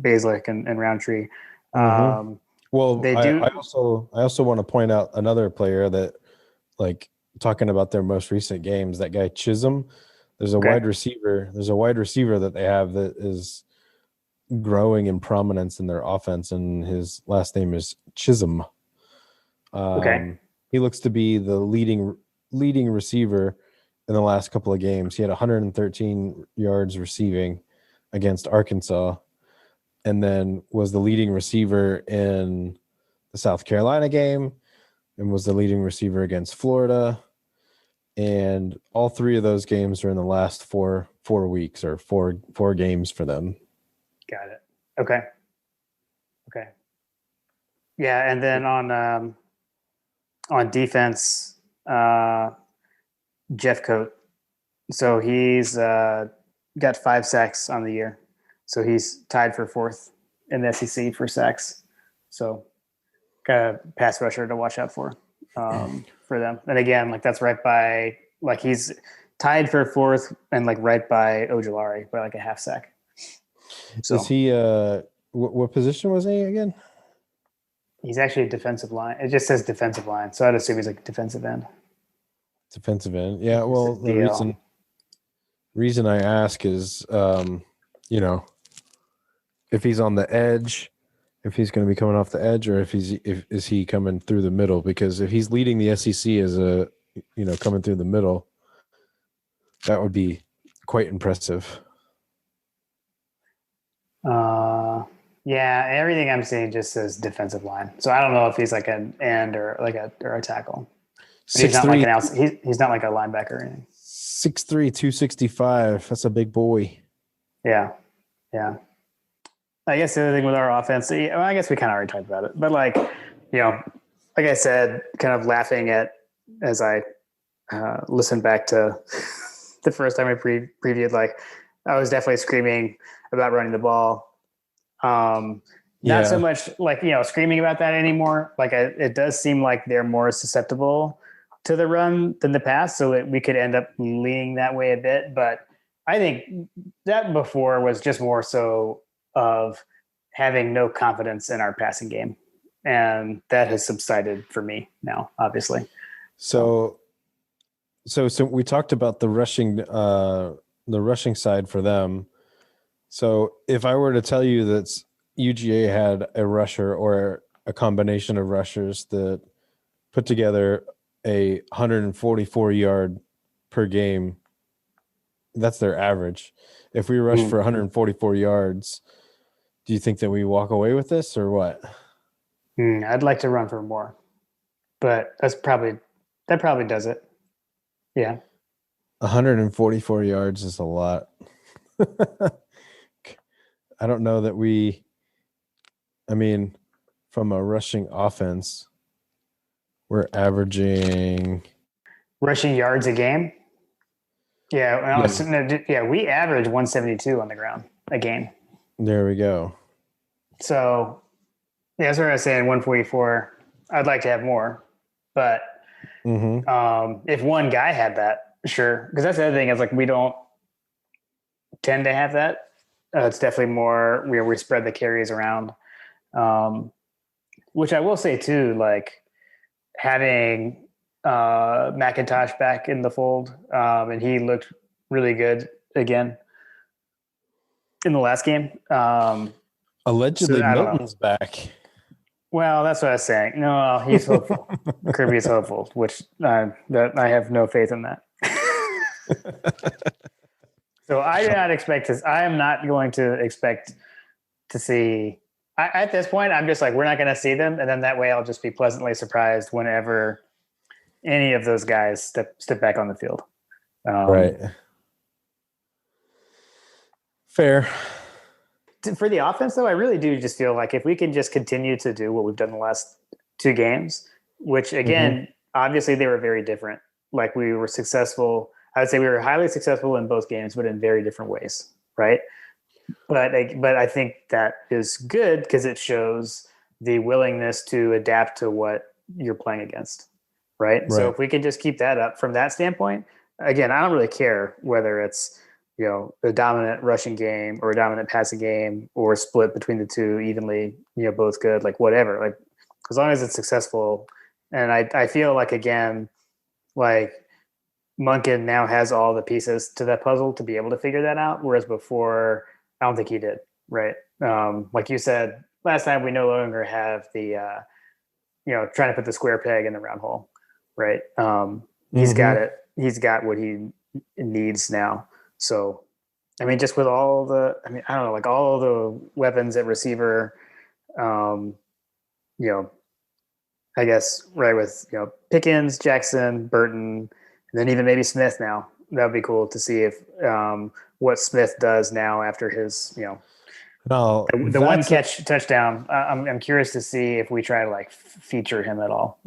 S1: Baszler and Roundtree.
S2: Hmm.
S1: Um,
S2: Well,
S1: they
S2: I
S1: do.
S2: also want to point out another player that, like, talking about their most recent games, that guy Chisholm. There's a
S1: Okay.
S2: wide receiver. There's a wide receiver that they have that is growing in prominence in their offense, and his last name is Chisholm.
S1: Okay.
S2: He looks to be the leading receiver in the last couple of games. He had 113 yards receiving against Arkansas, and then was the leading receiver in the South Carolina game, and was the leading receiver against Florida. And all three of those games are in the last four weeks, or four games for them.
S1: Got it. Okay. Okay. Yeah, and then on defense, Jeff Coat. So he's got 5 sacks on the year. So he's tied for fourth in the SEC for sacks. So got a pass rusher to watch out for them. And again, like that's right by like he's tied for fourth and like right by Ojolari by like a half sack.
S2: Is
S1: So
S2: he what position was he again?
S1: he's actually a defensive line. It just says defensive line. So I'd assume he's like defensive end.
S2: Defensive end. Yeah,
S1: It's
S2: well, the
S1: DL.
S2: reason I ask is you know, if he's on the edge, if he's going to be coming off the edge, or if is he coming through the middle? Because if he's leading the SEC as a, coming through the middle, that would be quite impressive.
S1: Uh, yeah, everything I'm seeing just says defensive line. So I don't know if he's like an end or like a tackle. But he's
S2: Six
S1: not like
S2: three,
S1: an outs. He's not like a linebacker or anything.
S2: 6'3", 265. That's a big boy.
S1: Yeah, yeah. I guess the other thing with our offense, I guess we kind of already talked about it, but like, like I said, kind of laughing at as I listened back to the first time I previewed, like I was definitely screaming about running the ball. Not so
S2: Yeah.
S1: much like screaming about that anymore. Like it does seem like they're more susceptible to the run than the pass, so we could end up leaning that way a bit. But I think that before was just more so of having no confidence in our passing game, and that has subsided for me now, obviously. So
S2: So we talked about the rushing side for them. So if I were to tell you that UGA had a rusher or a combination of rushers that put together a 144 yard per game, that's their average. If we rush for 144 yards, do you think that we walk away with this, or what?
S1: I'd like to run for more, but that probably does it. Yeah.
S2: 144 yards is a lot. I don't know that I mean, from a rushing offense, we're averaging.
S1: Rushing yards a game. Yeah,
S2: Yeah,
S1: yeah, we average 172 on the ground a game.
S2: there we go.
S1: So yeah, that's what I was saying. 144. I'd like to have more, but
S2: Mm-hmm.
S1: if one guy had that, sure. Because that's the other thing is like we don't tend to have that. It's definitely more where we spread the carries around. Um, which I will say too, like having McIntosh back in the fold, and he looked really good again in the last game. So
S2: Allegedly,
S1: I don't know.
S2: Milton's back.
S1: Well, that's what I was saying. No, he's hopeful. Kirby is hopeful, which that I have no faith in that. So I do not expect this. I am not going to expect to see. At this point, I'm just like, we're not going to see them, and then that way, I'll just be pleasantly surprised whenever any of those guys step back on the field.
S2: Right. Fair.
S1: For the offense, though, I really do just feel like if we can just continue to do what we've done the last 2 games, which again, obviously they were very different. Like we were successful. I would say we were highly successful in both games, but in very different ways, right? But I think that is good because it shows the willingness to adapt to what you're playing against, right? So
S2: Right.
S1: if we can just keep that up from that standpoint, again, I don't really care whether it's a dominant rushing game or a dominant passing game or split between the two evenly, both good, like whatever, like as long as it's successful. And I feel like, again, like Monken now has all the pieces to that puzzle to be able to figure that out. Whereas before, I don't think he did. Right. Like you said last time, we no longer have the, trying to put the square peg in the round hole. Right. He's got it. He's got what he needs now. So, I mean, just with all the, I don't know, like all the weapons at receiver, I guess, right, with, Pickens, Jackson, Burton, and then even maybe Smith now. That would be cool to see if what Smith does now after his,
S2: no,
S1: the one catch touchdown. I'm curious to see if we try to like feature him at all,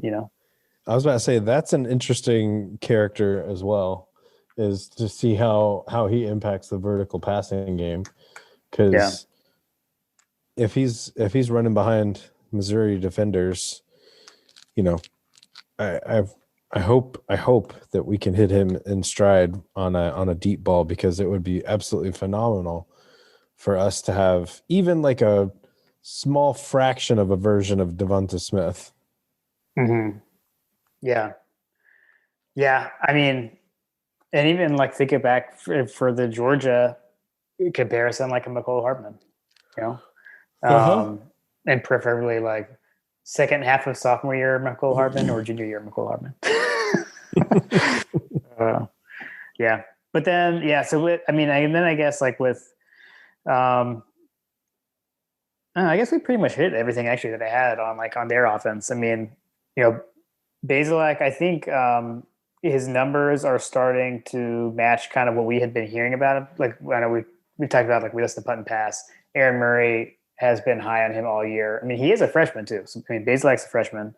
S2: I was about to say that's an interesting character as well, is to see how he impacts the vertical passing game. Because if he's running behind Missouri defenders, I hope that we can hit him in stride on a deep ball, because it would be absolutely phenomenal for us to have even like a small fraction of a version of Devonta Smith.
S1: Mm-hmm. Yeah. Yeah. I mean, and even like think it back for the Georgia comparison, like a McCole Hardman, and preferably like second half of sophomore year McCole Hardman or junior year McCole Hardman. Yeah. But then, so I guess like with, I guess we pretty much hit everything actually that I had on their offense. I mean, Bazelak, I think his numbers are starting to match kind of what we had been hearing about him. Like, I know we talked about, like, we listen to punt and pass. Aaron Murray has been high on him all year. I mean, he is a freshman too. So, Bazelak's a freshman.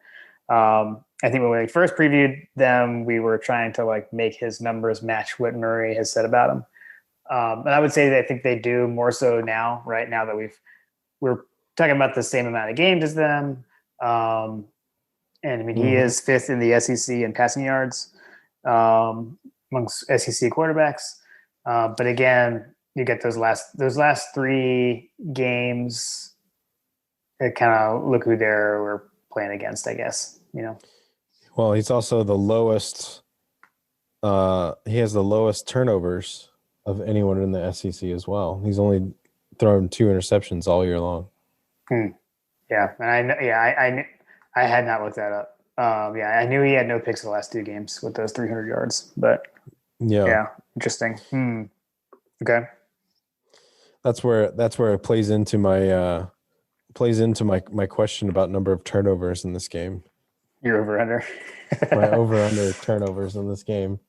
S1: I think when we first previewed them, we were trying to like make his numbers match what Murray has said about him. And I would say that I think they do more so now, right now that we're talking about the same amount of games as them. And I mean, he is fifth in the SEC in passing yards amongst SEC quarterbacks. But again, you get those last three games. It kind of look who we're playing against, I guess.
S2: Well, he's also the lowest. He has the lowest turnovers of anyone in the SEC as well. He's only thrown 2 interceptions all year long.
S1: Yeah, and I had not looked that up. I knew he had no picks the last 2 games with those 300 yards, but yeah, interesting. Okay,
S2: that's where it plays into my question about number of turnovers in this game.
S1: Your over under.
S2: My over under turnovers in this game.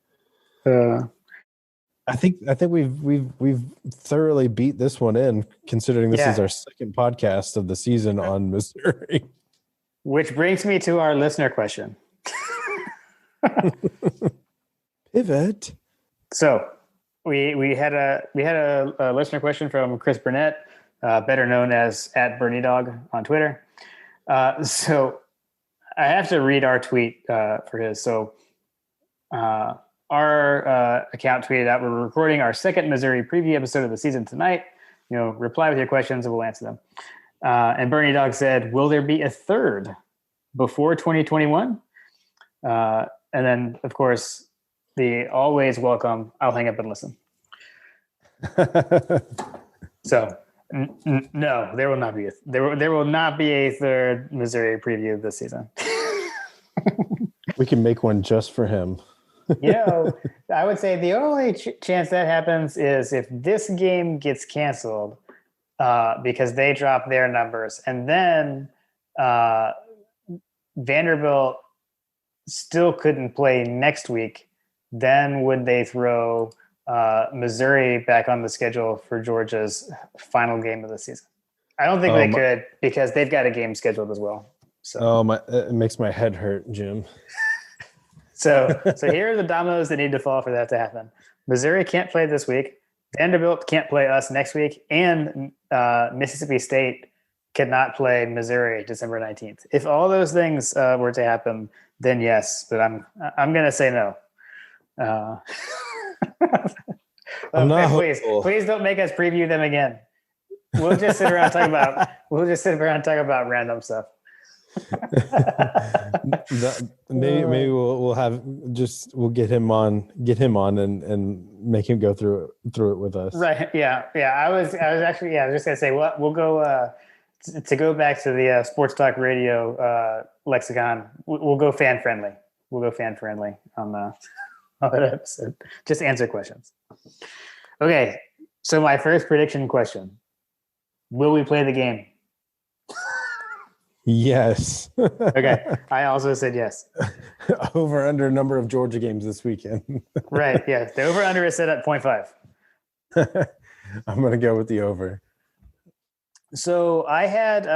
S2: I think we've thoroughly beat this one in, considering this is our second podcast of the season on Missouri.
S1: Which brings me to our listener question.
S2: Pivot.
S1: So we had a listener question from Chris Burnett, better known as @BernieDog on Twitter. So I have to read our tweet for his. So our account tweeted out, "We're recording our second Missouri preview episode of the season tonight. Reply with your questions and we'll answer them." And Bernie Dog said, "Will there be a third before 2021?" And then, of course, the always welcome, "I'll hang up and listen." So, no, there will not be there will not be a third Missouri preview this season.
S2: We can make one just for him.
S1: I would say the only chance that happens is if this game gets canceled because they drop their numbers, and then Vanderbilt still couldn't play next week. Then would they throw Missouri back on the schedule for Georgia's final game of the season? I don't think they could, because they've got a game scheduled as well. So
S2: it makes my head hurt, Jim.
S1: So here are the dominoes that need to fall for that to happen. Missouri can't play this week. Vanderbilt can't play us next week, and Mississippi State cannot play Missouri December 19th. If all those things were to happen, then yes, but I'm going to say no.
S2: I'm not
S1: Please,
S2: hopeful.
S1: please don't make us preview them again. We'll just sit around talking about. We'll just sit around talking about random stuff.
S2: Maybe we'll get him on and make him go through it with us.
S1: Right. Yeah. Yeah. I was actually, I was just gonna say, we'll go to go back to the sports talk radio lexicon. We'll go fan friendly. We'll go fan friendly on that episode. Just answer questions. Okay. So my first prediction question: will we play the game?
S2: Yes.
S1: Okay. I also said yes.
S2: Over under number of Georgia games this weekend.
S1: Right. Yeah. The over under is set at 0.5.
S2: I'm going to go with the over.
S1: So I had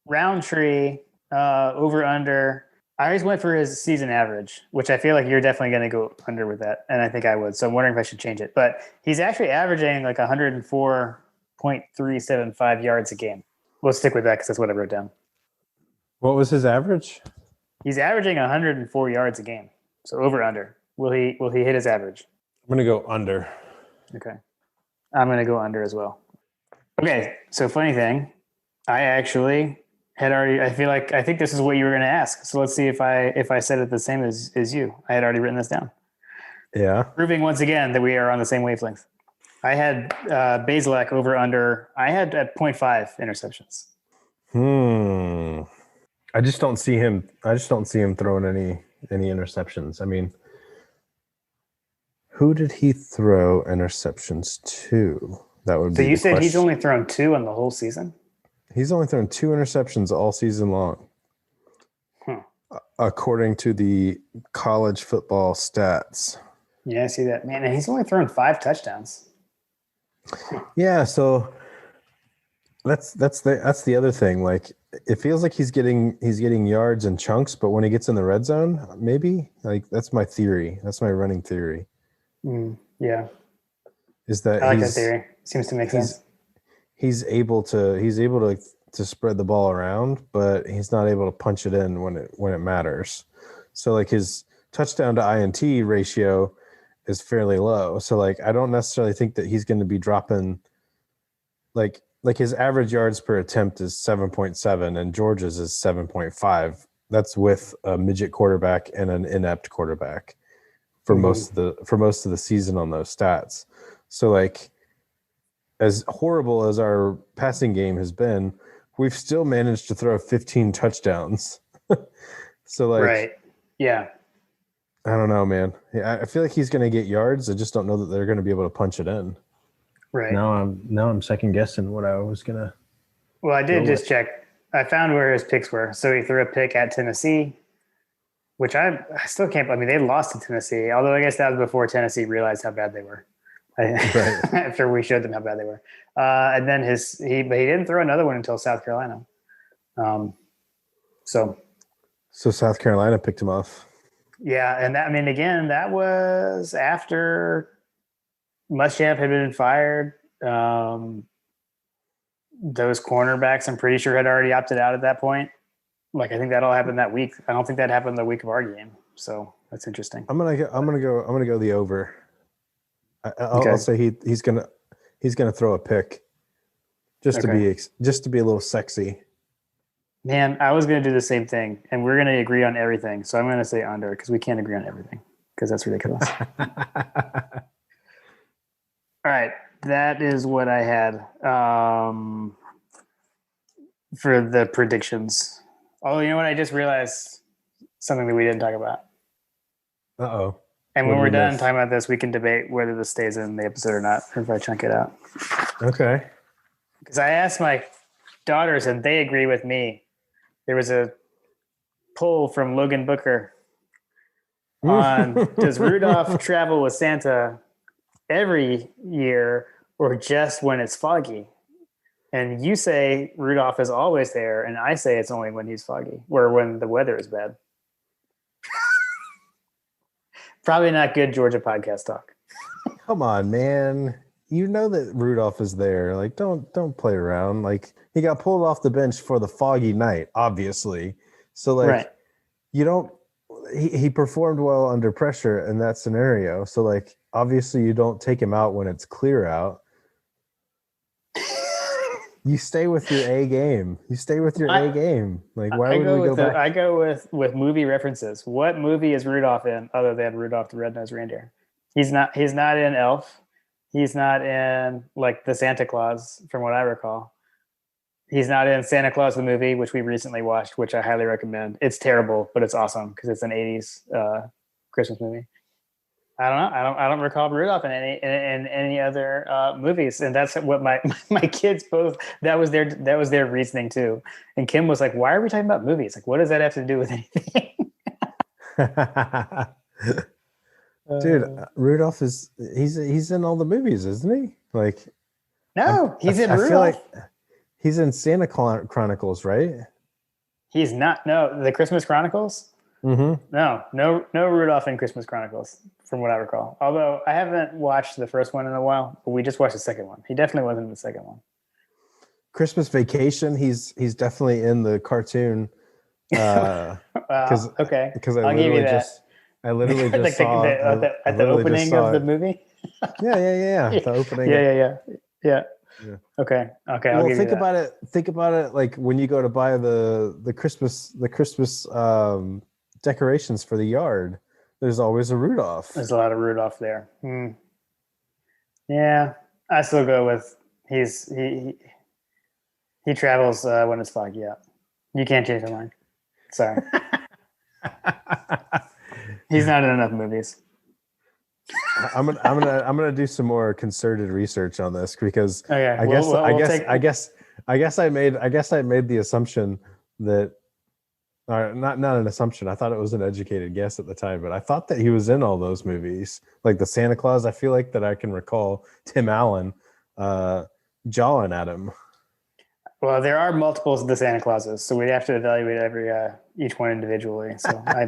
S1: Roundtree over under. I always went for his season average, which I feel like you're definitely going to go under with that. And I think I would. So I'm wondering if I should change it. But he's actually averaging like 104.375 yards a game. We'll stick with that because that's what I wrote down.
S2: What was his average?
S1: He's averaging 104 yards a game. So over under. Will he hit his average?
S2: I'm going to go under.
S1: Okay. I'm going to go under as well. Okay. So funny thing, I actually had already, I think this is what you were going to ask. So let's see if I said it the same as you. I had already written this down.
S2: Yeah.
S1: Proving once again that we are on the same wavelength. I had Bazelak over under. I had at 0.5 interceptions.
S2: I just don't see him throwing any interceptions. I mean, who did he throw interceptions to? That would be.
S1: So you said he's only thrown 2 on the whole season?
S2: He's only thrown 2 interceptions all season long. According to the college football stats.
S1: Yeah, I see that. Man, and he's only thrown 5 touchdowns.
S2: Yeah, so that's the other thing. Like, it feels like he's getting yards and chunks, but when he gets in the red zone, maybe, like, that's my theory. That's my running theory.
S1: Yeah,
S2: is that
S1: I like that theory. Seems to make sense.
S2: He's able to spread the ball around, but he's not able to punch it in when it matters. So like his touchdown to INT ratio is fairly low. So like I don't necessarily think that he's going to be dropping like his average yards per attempt is 7.7 and Georgia's is 7.5. That's with a midget quarterback and an inept quarterback for most of the season on those stats. So like, as horrible as our passing game has been, we've still managed to throw 15 touchdowns. So like,
S1: right. Yeah.
S2: I don't know, man. I feel like he's going to get yards. I just don't know that they're going to be able to punch it in.
S1: Right.
S2: Now I'm second guessing what I was going to.
S1: Well, I did just check. I found where his picks were. So he threw a pick at Tennessee, which I still can't. I mean, they lost to Tennessee, although I guess that was before Tennessee realized how bad they were. Right. After we showed them how bad they were. And then he didn't throw another one until South Carolina. So
S2: South Carolina picked him off.
S1: Yeah. And that, I mean, again, that was after Muschamp had been fired. Those cornerbacks, I'm pretty sure, had already opted out at that point. Like, I think that all happened that week. I don't think that happened the week of our game. So that's interesting.
S2: I'm gonna go the over. I'll say he's gonna throw a pick just to be a little sexy.
S1: Man, I was gonna do the same thing, and we're gonna agree on everything. So I'm gonna say under because we can't agree on everything because that's ridiculous. All right, that is what I had for the predictions. Oh, you know what? I just realized something that we didn't talk about.
S2: Uh-oh.
S1: And when we're done talking about this, we can debate whether this stays in the episode or not, or if I chunk it out.
S2: Okay.
S1: Because I asked my daughters, and they agree with me. There was a poll from Logan Booker on does Rudolph travel with Santa every year or just when it's foggy? And you say Rudolph is always there, and I say it's only when he's foggy or when the weather is bad. Probably not good Georgia podcast talk.
S2: Come on, man. You know that Rudolph is there. Like, don't play around. Like, he got pulled off the bench for the foggy night, obviously. So, like, you don't – he performed well under pressure in that scenario. So, like, obviously you don't take him out when it's clear out. You stay with your A game. You stay with your A game. Like, why would we go back?
S1: I go with movie references. What movie is Rudolph in other than Rudolph the Red-Nosed Reindeer? He's not in Elf. He's not in like the Santa Claus, from what I recall. He's not in Santa Claus the movie, which we recently watched, which I highly recommend. It's terrible, but it's awesome because it's an '80s Christmas movie. I don't know. I don't recall Rudolph in any other movies, and that's what my kids both. That was their reasoning too. And Kim was like, "Why are we talking about movies? Like, what does that have to do with anything?"
S2: Dude, Rudolph he's in all the movies, isn't he? Like,
S1: no, he's in Rudolph.
S2: I feel like he's in Santa Chronicles, right?
S1: He's not. No, the Christmas Chronicles.
S2: Mm-hmm.
S1: No Rudolph in Christmas Chronicles, from what I recall. Although I haven't watched the first one in a while, but we just watched the second one. He definitely wasn't in the second one.
S2: Christmas Vacation, he's definitely in the cartoon.
S1: Okay,
S2: because
S1: I'll give you that.
S2: I literally just
S1: like
S2: saw
S1: at the opening of the movie.
S2: Yeah. The opening.
S1: Yeah. Okay.
S2: Well, think about it. Think about it. Like when you go to buy the Christmas decorations for the yard, there's always a Rudolph.
S1: There's a lot of Rudolph there. Yeah, I still go with he travels when it's foggy out. You can't change your mind. Sorry. He's not in enough movies.
S2: I'm gonna do some more concerted research on this because I guess I made the assumption that not an assumption. I thought it was an educated guess at the time, but I thought that he was in all those movies, like the Santa Claus. I feel like that I can recall Tim Allen jawing at him.
S1: Well, there are multiples of the Santa Clauses, so we'd have to evaluate each one individually. So I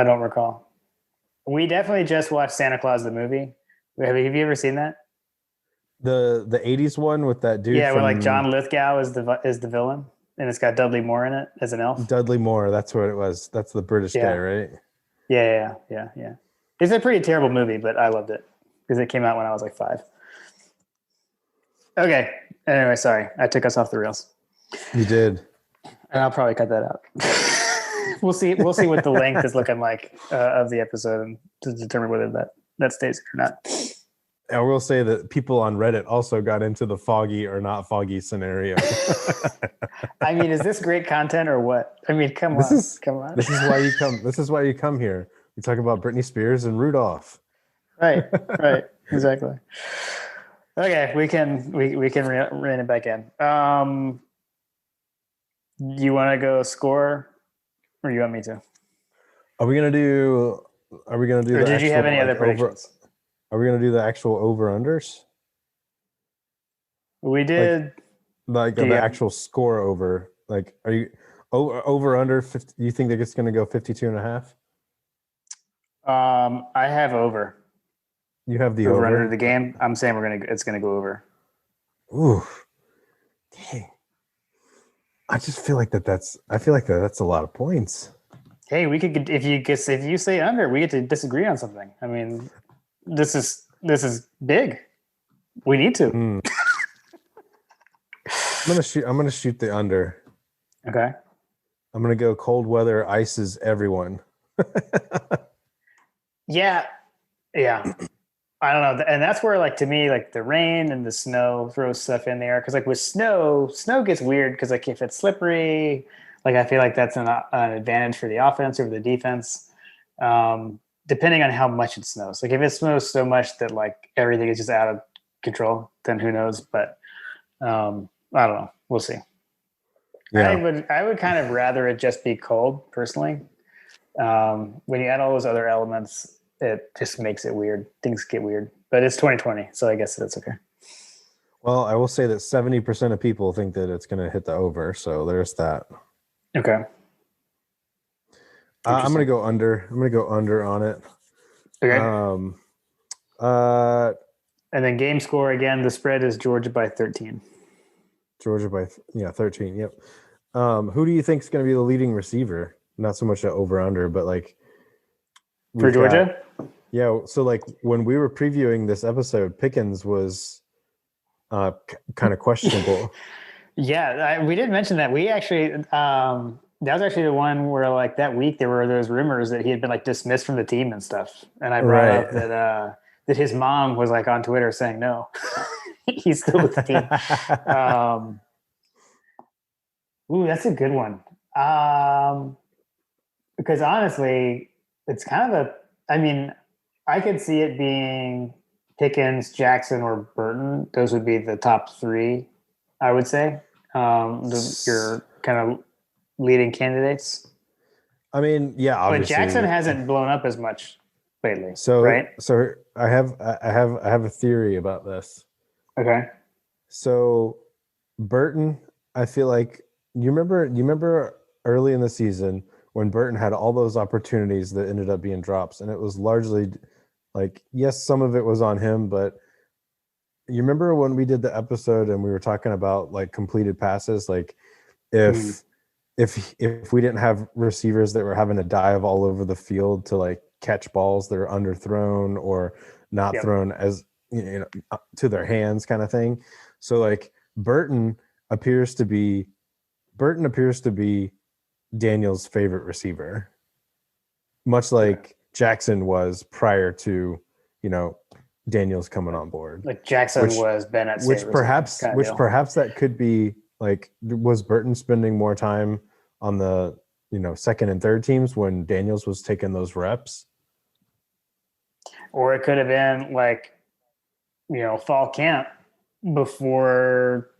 S1: don't recall. We definitely just watched Santa Claus the movie. Have you ever seen that?
S2: The 80s one with that dude?
S1: Yeah, where like John Lithgow is the villain, and it's got Dudley Moore in it as an elf.
S2: Dudley Moore, that's what it was. That's the British guy, right?
S1: Yeah. It's a pretty terrible movie, but I loved it because it came out when I was like 5. Okay. Anyway, sorry, I took us off the rails.
S2: You did,
S1: and I'll probably cut that out. We'll see what the length is looking like of the episode and to determine whether that stays or not.
S2: I will say that people on Reddit also got into the foggy or not foggy scenario.
S1: I mean, is this great content or what? I mean, come on.
S2: This is why you come. This is why you come here. We talk about Britney Spears and Rudolph.
S1: Right. Exactly. Okay, we can rein it back in. You want to go score, or you want me to?
S2: Are we gonna do? Or
S1: did you have any other predictions?
S2: Are we gonna do the actual over-unders?
S1: We did.
S2: Like the actual score over. Like, are you over under 50? You think that it's gonna go 52.5?
S1: I have over.
S2: You have the
S1: over under the game. I'm saying it's gonna go over.
S2: Ooh, dang! I just feel like that's a lot of points.
S1: Hey, we could if you say under, we get to disagree on something. I mean, this is big. We need to.
S2: I'm gonna shoot the under.
S1: Okay.
S2: I'm gonna go cold weather ices everyone.
S1: Yeah. I don't know. And that's where, like, to me, like the rain and the snow throws stuff in there. Cause like with snow gets weird. Cause like if it's slippery, like I feel like that's an advantage for the offense over the defense. Depending on how much it snows. Like if it snows so much that like everything is just out of control, then who knows? But I don't know. We'll see. Yeah. I would kind of rather it just be cold personally. When you add all those other elements, it just makes it weird. Things get weird, but it's 2020, so I guess that's okay.
S2: Well, I will say that 70% of people think that it's going to hit the over, so there's that.
S1: Okay.
S2: I'm going to go under. I'm going to go under on it.
S1: Okay. And then game score again. The spread is Georgia by 13.
S2: Georgia by 13. Yep. Who do you think is going to be the leading receiver? Not so much the over under, but like
S1: for Georgia.
S2: Yeah, so like when we were previewing this episode, Pickens was kind of questionable.
S1: Yeah, we did mention that. We actually, that was actually the one where like that week there were those rumors that he had been like dismissed from the team and stuff. And I brought
S2: Right.
S1: up that his mom was like on Twitter saying no, he's still with the team. Um, ooh, that's a good one. Um, because honestly, it's kind of a. I mean, I could see it being Pickens, Jackson, or Burton. Those would be the top three, I would say. Your kind of leading candidates.
S2: I mean, yeah,
S1: But Jackson
S2: obviously.
S1: hasn't blown up as much lately,
S2: So
S1: right?
S2: so I have a theory about this.
S1: Okay.
S2: So Burton, I feel like you remember early in the season when Burton had all those opportunities that ended up being drops, and it was largely like, yes, some of it was on him, but you remember when we did the episode and we were talking about like completed passes, like
S1: Mm,
S2: if if we didn't have receivers that were having to dive all over the field to like catch balls that are underthrown or not
S1: yep.
S2: thrown as to their hands kind of thing. So like appears to be Burton appears to be Daniel's favorite receiver, much
S1: Okay.
S2: like Jackson was prior to, you know, Daniel's coming on board.
S1: Like Jackson
S2: Which
S1: was Bennett's
S2: which
S1: favorite receiver
S2: perhaps
S1: kind of
S2: which
S1: deal.
S2: perhaps that could be like, was Burton spending more time on the, second and third teams when Daniels was taking those reps?
S1: Or it could have been like, fall camp before,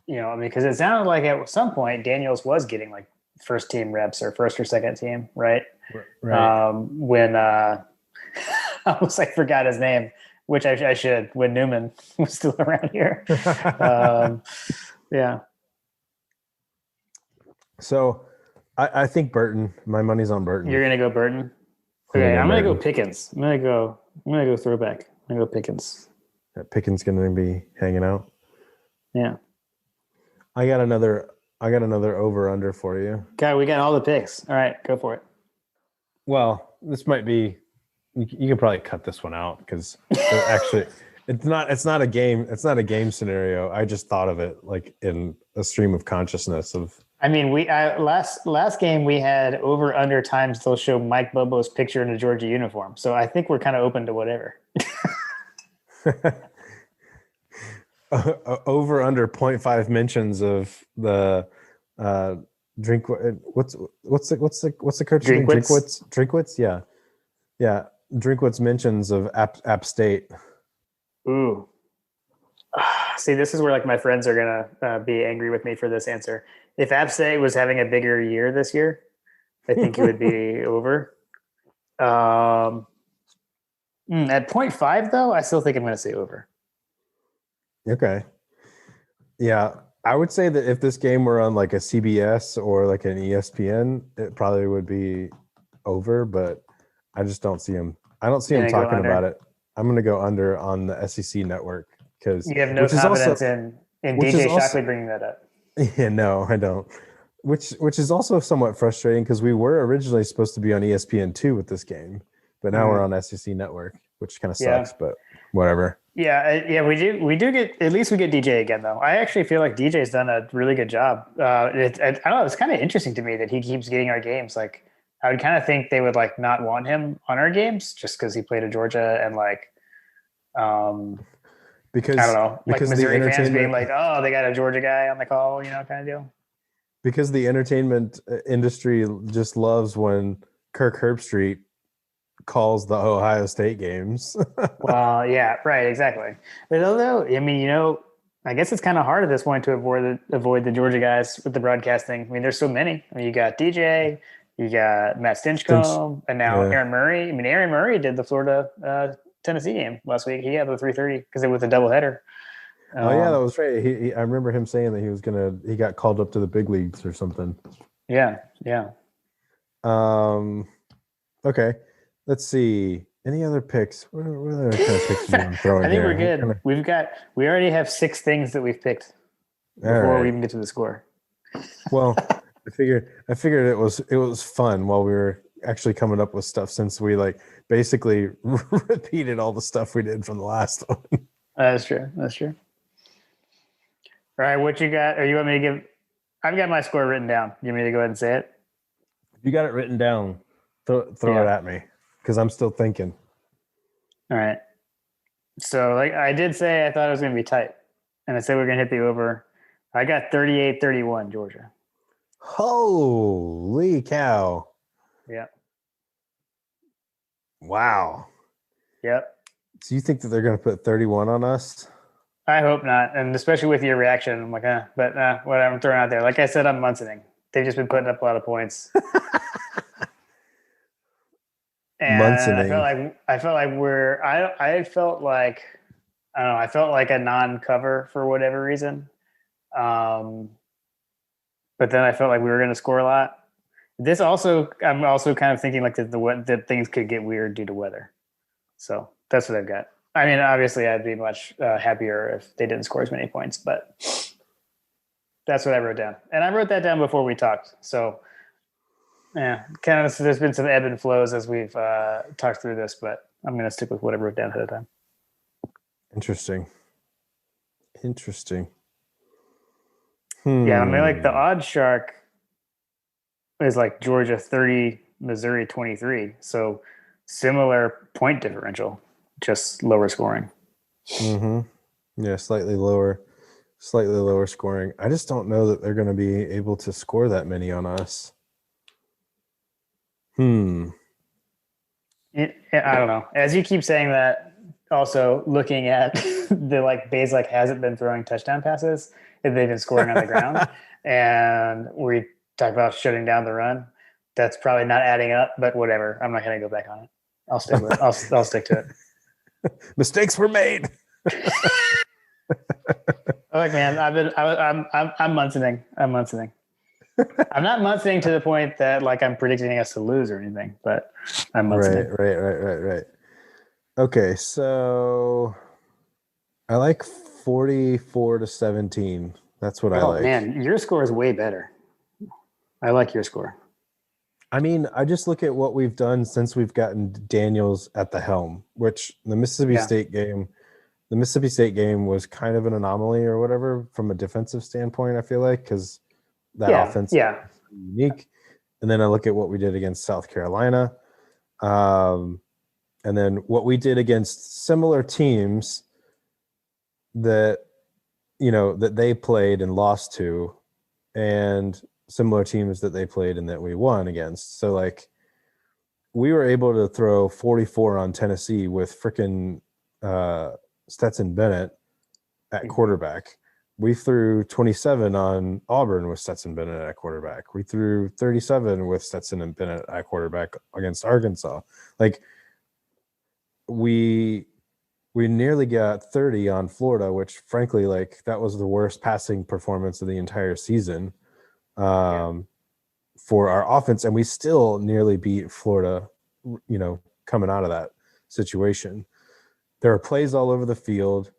S1: I mean, because it sounded like at some point Daniels was getting like first team reps or first or second team, right?
S2: Right.
S1: When I almost like forgot his name, which I should, when Newman was still around here. Um, yeah.
S2: So I think Burton. My money's on
S1: You're
S2: Burton.
S1: gonna go Burton.
S2: I'm gonna
S1: Okay,
S2: go
S1: I'm gonna go
S2: Burton.
S1: Pickens. I'm gonna go throwback. I'm gonna go Pickens.
S2: Pickens gonna be hanging out.
S1: Yeah.
S2: I got another. I got another over under for you.
S1: God, we got all the picks. All right, go for it.
S2: Well, this might be. You can probably cut this one out because actually, it's not. It's not a game. It's not a game scenario. I just thought of it like in a stream of consciousness of.
S1: I mean, we last game we had over under times they'll show Mike Bobo's picture in a Georgia uniform. So I think we're kind of open to whatever.
S2: Over under 0.5 mentions of the drink. What's the coach name?
S1: Drinkwitz.
S2: Drinkwitz. Yeah. Drinkwitz mentions of App State.
S1: Ooh. See, this is where like my friends are gonna be angry with me for this answer. If App State was having a bigger year this year, I think it would be over. Um, at 0.5 though, I still think I'm going to say over.
S2: Okay. Yeah, I would say that if this game were on like a CBS or like an ESPN, it probably would be over, but I just don't see him. I don't see him
S1: Gonna go
S2: talking about
S1: under.
S2: it. I'm going to go under on the SEC network because
S1: You have no
S2: which is also
S1: confidence in
S2: which is
S1: DJ
S2: also
S1: Shockley bringing that up.
S2: yeah, no, I don't. Which is also somewhat frustrating because we were originally supposed to be on ESPN2 with this game, but now we're
S1: Mm,
S2: on SEC network, which kind of
S1: yeah.
S2: sucks, but whatever.
S1: Yeah, yeah, we do get at least we get DJ again though. I actually feel like DJ's done a really good job. I don't know. It's kind of interesting to me that he keeps getting our games. Like, I would kind of think they would like not want him on our games just because he played at Georgia and like, um, I don't
S2: Because
S1: know, like
S2: because the
S1: Missouri fans being
S2: entertainment
S1: like, oh, they got a Georgia guy on the call, kind of deal.
S2: because the entertainment industry just loves when Kirk Herbstreit calls the Ohio State games.
S1: Well, yeah, right, exactly. But although, I mean, I guess it's kind of hard at this point to avoid the Georgia guys with the broadcasting. I mean, there's so many. I mean, you got DJ, you got Matt
S2: Stinch,
S1: Stinchcomb, and now
S2: yeah.
S1: Aaron Murray. I mean, Aaron Murray did the Florida Tennessee game last week. He had the 3:30 because it was a doubleheader.
S2: Oh yeah, that was right. I remember him saying that he got called up to the big leagues or something.
S1: Yeah, yeah.
S2: Okay. Let's see. Any other picks? What other kind of picks do you want to throw in
S1: I think
S2: here?
S1: we're good. We already have 6 things that we've picked
S2: All
S1: before we
S2: right.
S1: even get to the score.
S2: Well, I figured it was fun while we were actually coming up with stuff since we like basically repeated all the stuff we did from the last one.
S1: That's true. That's true. All right, what you got? Or you want me to give? I've got my score written down. You want me to go ahead and say it?
S2: You got it written down. Throw it at me because I'm still thinking.
S1: All right. So like I did say I thought it was going to be tight. And I said we're going to hit the over. I got 38-31 Georgia.
S2: Holy cow.
S1: Yeah.
S2: Wow.
S1: Yep.
S2: So you think that they're going to put 31 on us?
S1: I hope not. And especially with your reaction, I'm like, but whatever, I'm throwing out there. Like I said, I'm Munsoning. They've just been putting up a lot of points. And
S2: Munsoning.
S1: I felt like I felt like, I don't know, I felt like a non-cover for whatever reason. But then I felt like we were going to score a lot. I'm also kind of thinking like that things could get weird due to weather. So that's what I've got. I mean, obviously I'd be much happier if they didn't score as many points, but that's what I wrote down. And I wrote that down before we talked. So yeah, kind of, there's been some ebb and flows as we've talked through this, but I'm going to stick with what I wrote down ahead of time.
S2: Interesting.
S1: Yeah, I mean, like the odd shark is like Georgia 30, Missouri 23. So similar point differential, just lower scoring.
S2: Mm-hmm. Yeah, slightly lower scoring. I just don't know that they're going to be able to score that many on us.
S1: I don't know. As you keep saying that, also looking at the like Bays like hasn't been throwing touchdown passes, they've been scoring on the ground, and we talk about shutting down the run. That's probably not adding up, but whatever. I'm not going to go back on it. I'll stick with it. I'll stick to it.
S2: Mistakes were made.
S1: Like, man, I'm Munsoning. I'm Munsoning. I'm not Munsoning to the point that like I'm predicting us to lose or anything, but I'm Munsoning.
S2: Right. Okay, so I like 44-17. That's what I like.
S1: Man, your score is way better. I like your score.
S2: I mean, I just look at what we've done since we've gotten Daniels at the helm, which the Mississippi State game was kind of an anomaly or whatever from a defensive standpoint, I feel like, because that offense is unique. And then I look at what we did against South Carolina. And then what we did against similar teams that, that they played and lost to, and similar teams that they played and that we won against. So like we were able to throw 44 on Tennessee with freaking Stetson Bennett at quarterback. We threw 27 on Auburn with Stetson Bennett at quarterback. We threw 37 with Stetson and Bennett at quarterback against Arkansas. Like we nearly got 30 on Florida, which frankly, like that was the worst passing performance of the entire season for our offense. And we still nearly beat Florida, coming out of that situation. There are plays all over the field,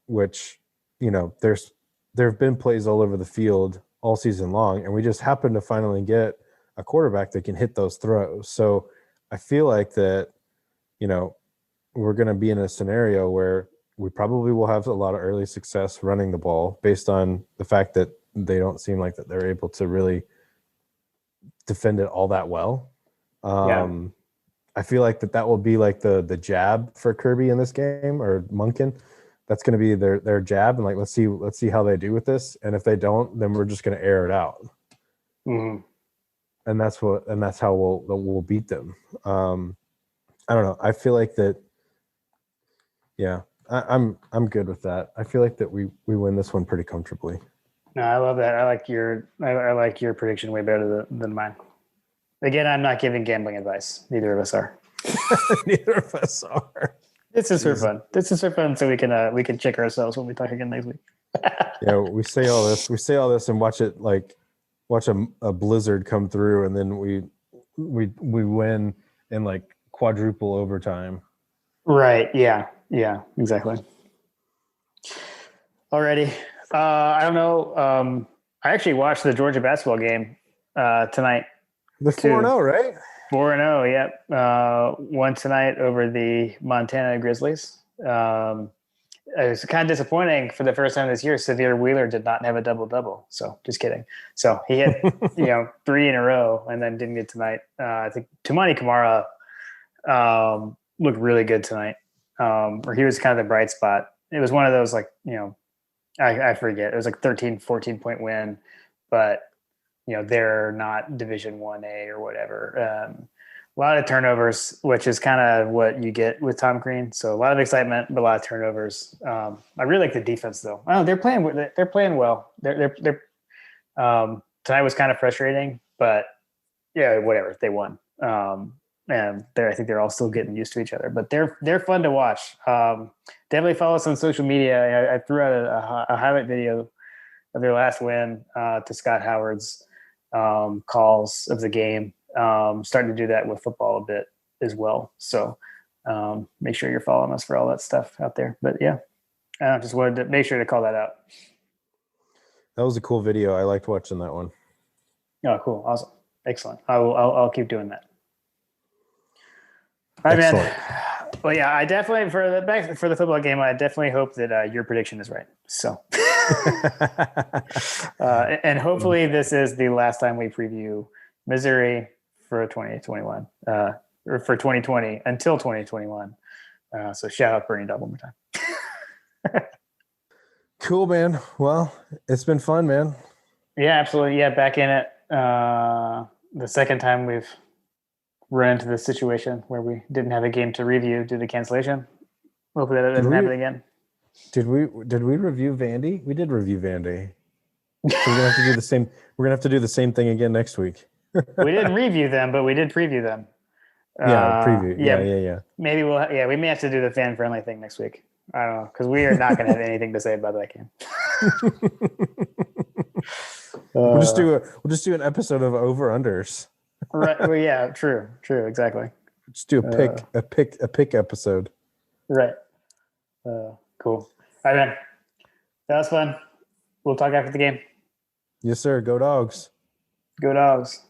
S2: which, there have been plays all over the field all season long, and we just happen to finally get a quarterback that can hit those throws. So I feel like that, we're going to be in a scenario where we probably will have a lot of early success running the ball based on the fact that they don't seem like that they're able to really defend it all that well. I feel like that will be like the jab for Kirby in this game, or Monken. That's going to be their jab, and like let's see how they do with this. And if they don't, then we're just going to air it out.
S1: Mm-hmm.
S2: And that's how we'll beat them. I don't know. I feel like that. Yeah, I'm good with that. I feel like that we win this one pretty comfortably.
S1: No, I love that. I like your prediction way better than mine. Again, I'm not giving gambling advice. Neither of us are.
S2: Neither of us are.
S1: This is for fun. So we can check ourselves when we talk again next week.
S2: Yeah, we say all this and watch a blizzard come through, and then we win in like quadruple overtime.
S1: Right. Yeah. Exactly. Alrighty. I don't know. I actually watched the Georgia basketball game tonight.
S2: They're 4-0, right?
S1: 4-0. Yep. Won tonight over the Montana Grizzlies. It was kind of disappointing for the first time this year. Severe Wheeler did not have a double-double. So just kidding. So he hit, 3 in a row and then didn't get tonight. I think Tumani Kamara looked really good tonight. Or he was kind of the bright spot. It was one of those I forget. It was like 13, 14-point win, but they're not Division 1A or whatever. A lot of turnovers, which is kind of what you get with Tom Green. So a lot of excitement, but a lot of turnovers. I really like the defense, though. Oh, they're playing well. They're tonight was kind of frustrating, but yeah, whatever. They won, and I think they're all still getting used to each other. But they're fun to watch. Definitely follow us on social media. I threw out a highlight video of their last win to Scott Howard's calls of the game. Starting to do that with football a bit as well. So make sure you're following us for all that stuff out there. But yeah, I just wanted to make sure to call that out.
S2: That was a cool video. I liked watching that one.
S1: Oh, cool. Awesome. Excellent. I'll keep doing that. All right, man. Well, yeah, I definitely for the football game, I definitely hope that your prediction is right. So, and hopefully this is the last time we preview Missouri for 2021 or for 2020 until 2021. So shout out Bernie Dub one more time.
S2: Cool, man. Well, it's been fun, man.
S1: Yeah, absolutely. Yeah, back in it. The second time we've run into this situation where we didn't have a game to review due to cancellation. Hopefully that doesn't happen again.
S2: Did we review Vandy? We did review Vandy. So we're gonna have to do the same. We're gonna have to do the same thing again next week.
S1: We didn't review them, but we did preview them.
S2: Preview. Yeah.
S1: Maybe we may have to do the fan friendly thing next week. I don't know, because we are not going to have anything to say about that game.
S2: We'll just do an episode of over unders.
S1: Right. Well, yeah. True. Exactly.
S2: Just do a pick episode.
S1: Right. Cool. All right, man. That was fun. We'll talk after the game.
S2: Yes, sir. Go Dogs.
S1: Go Dogs.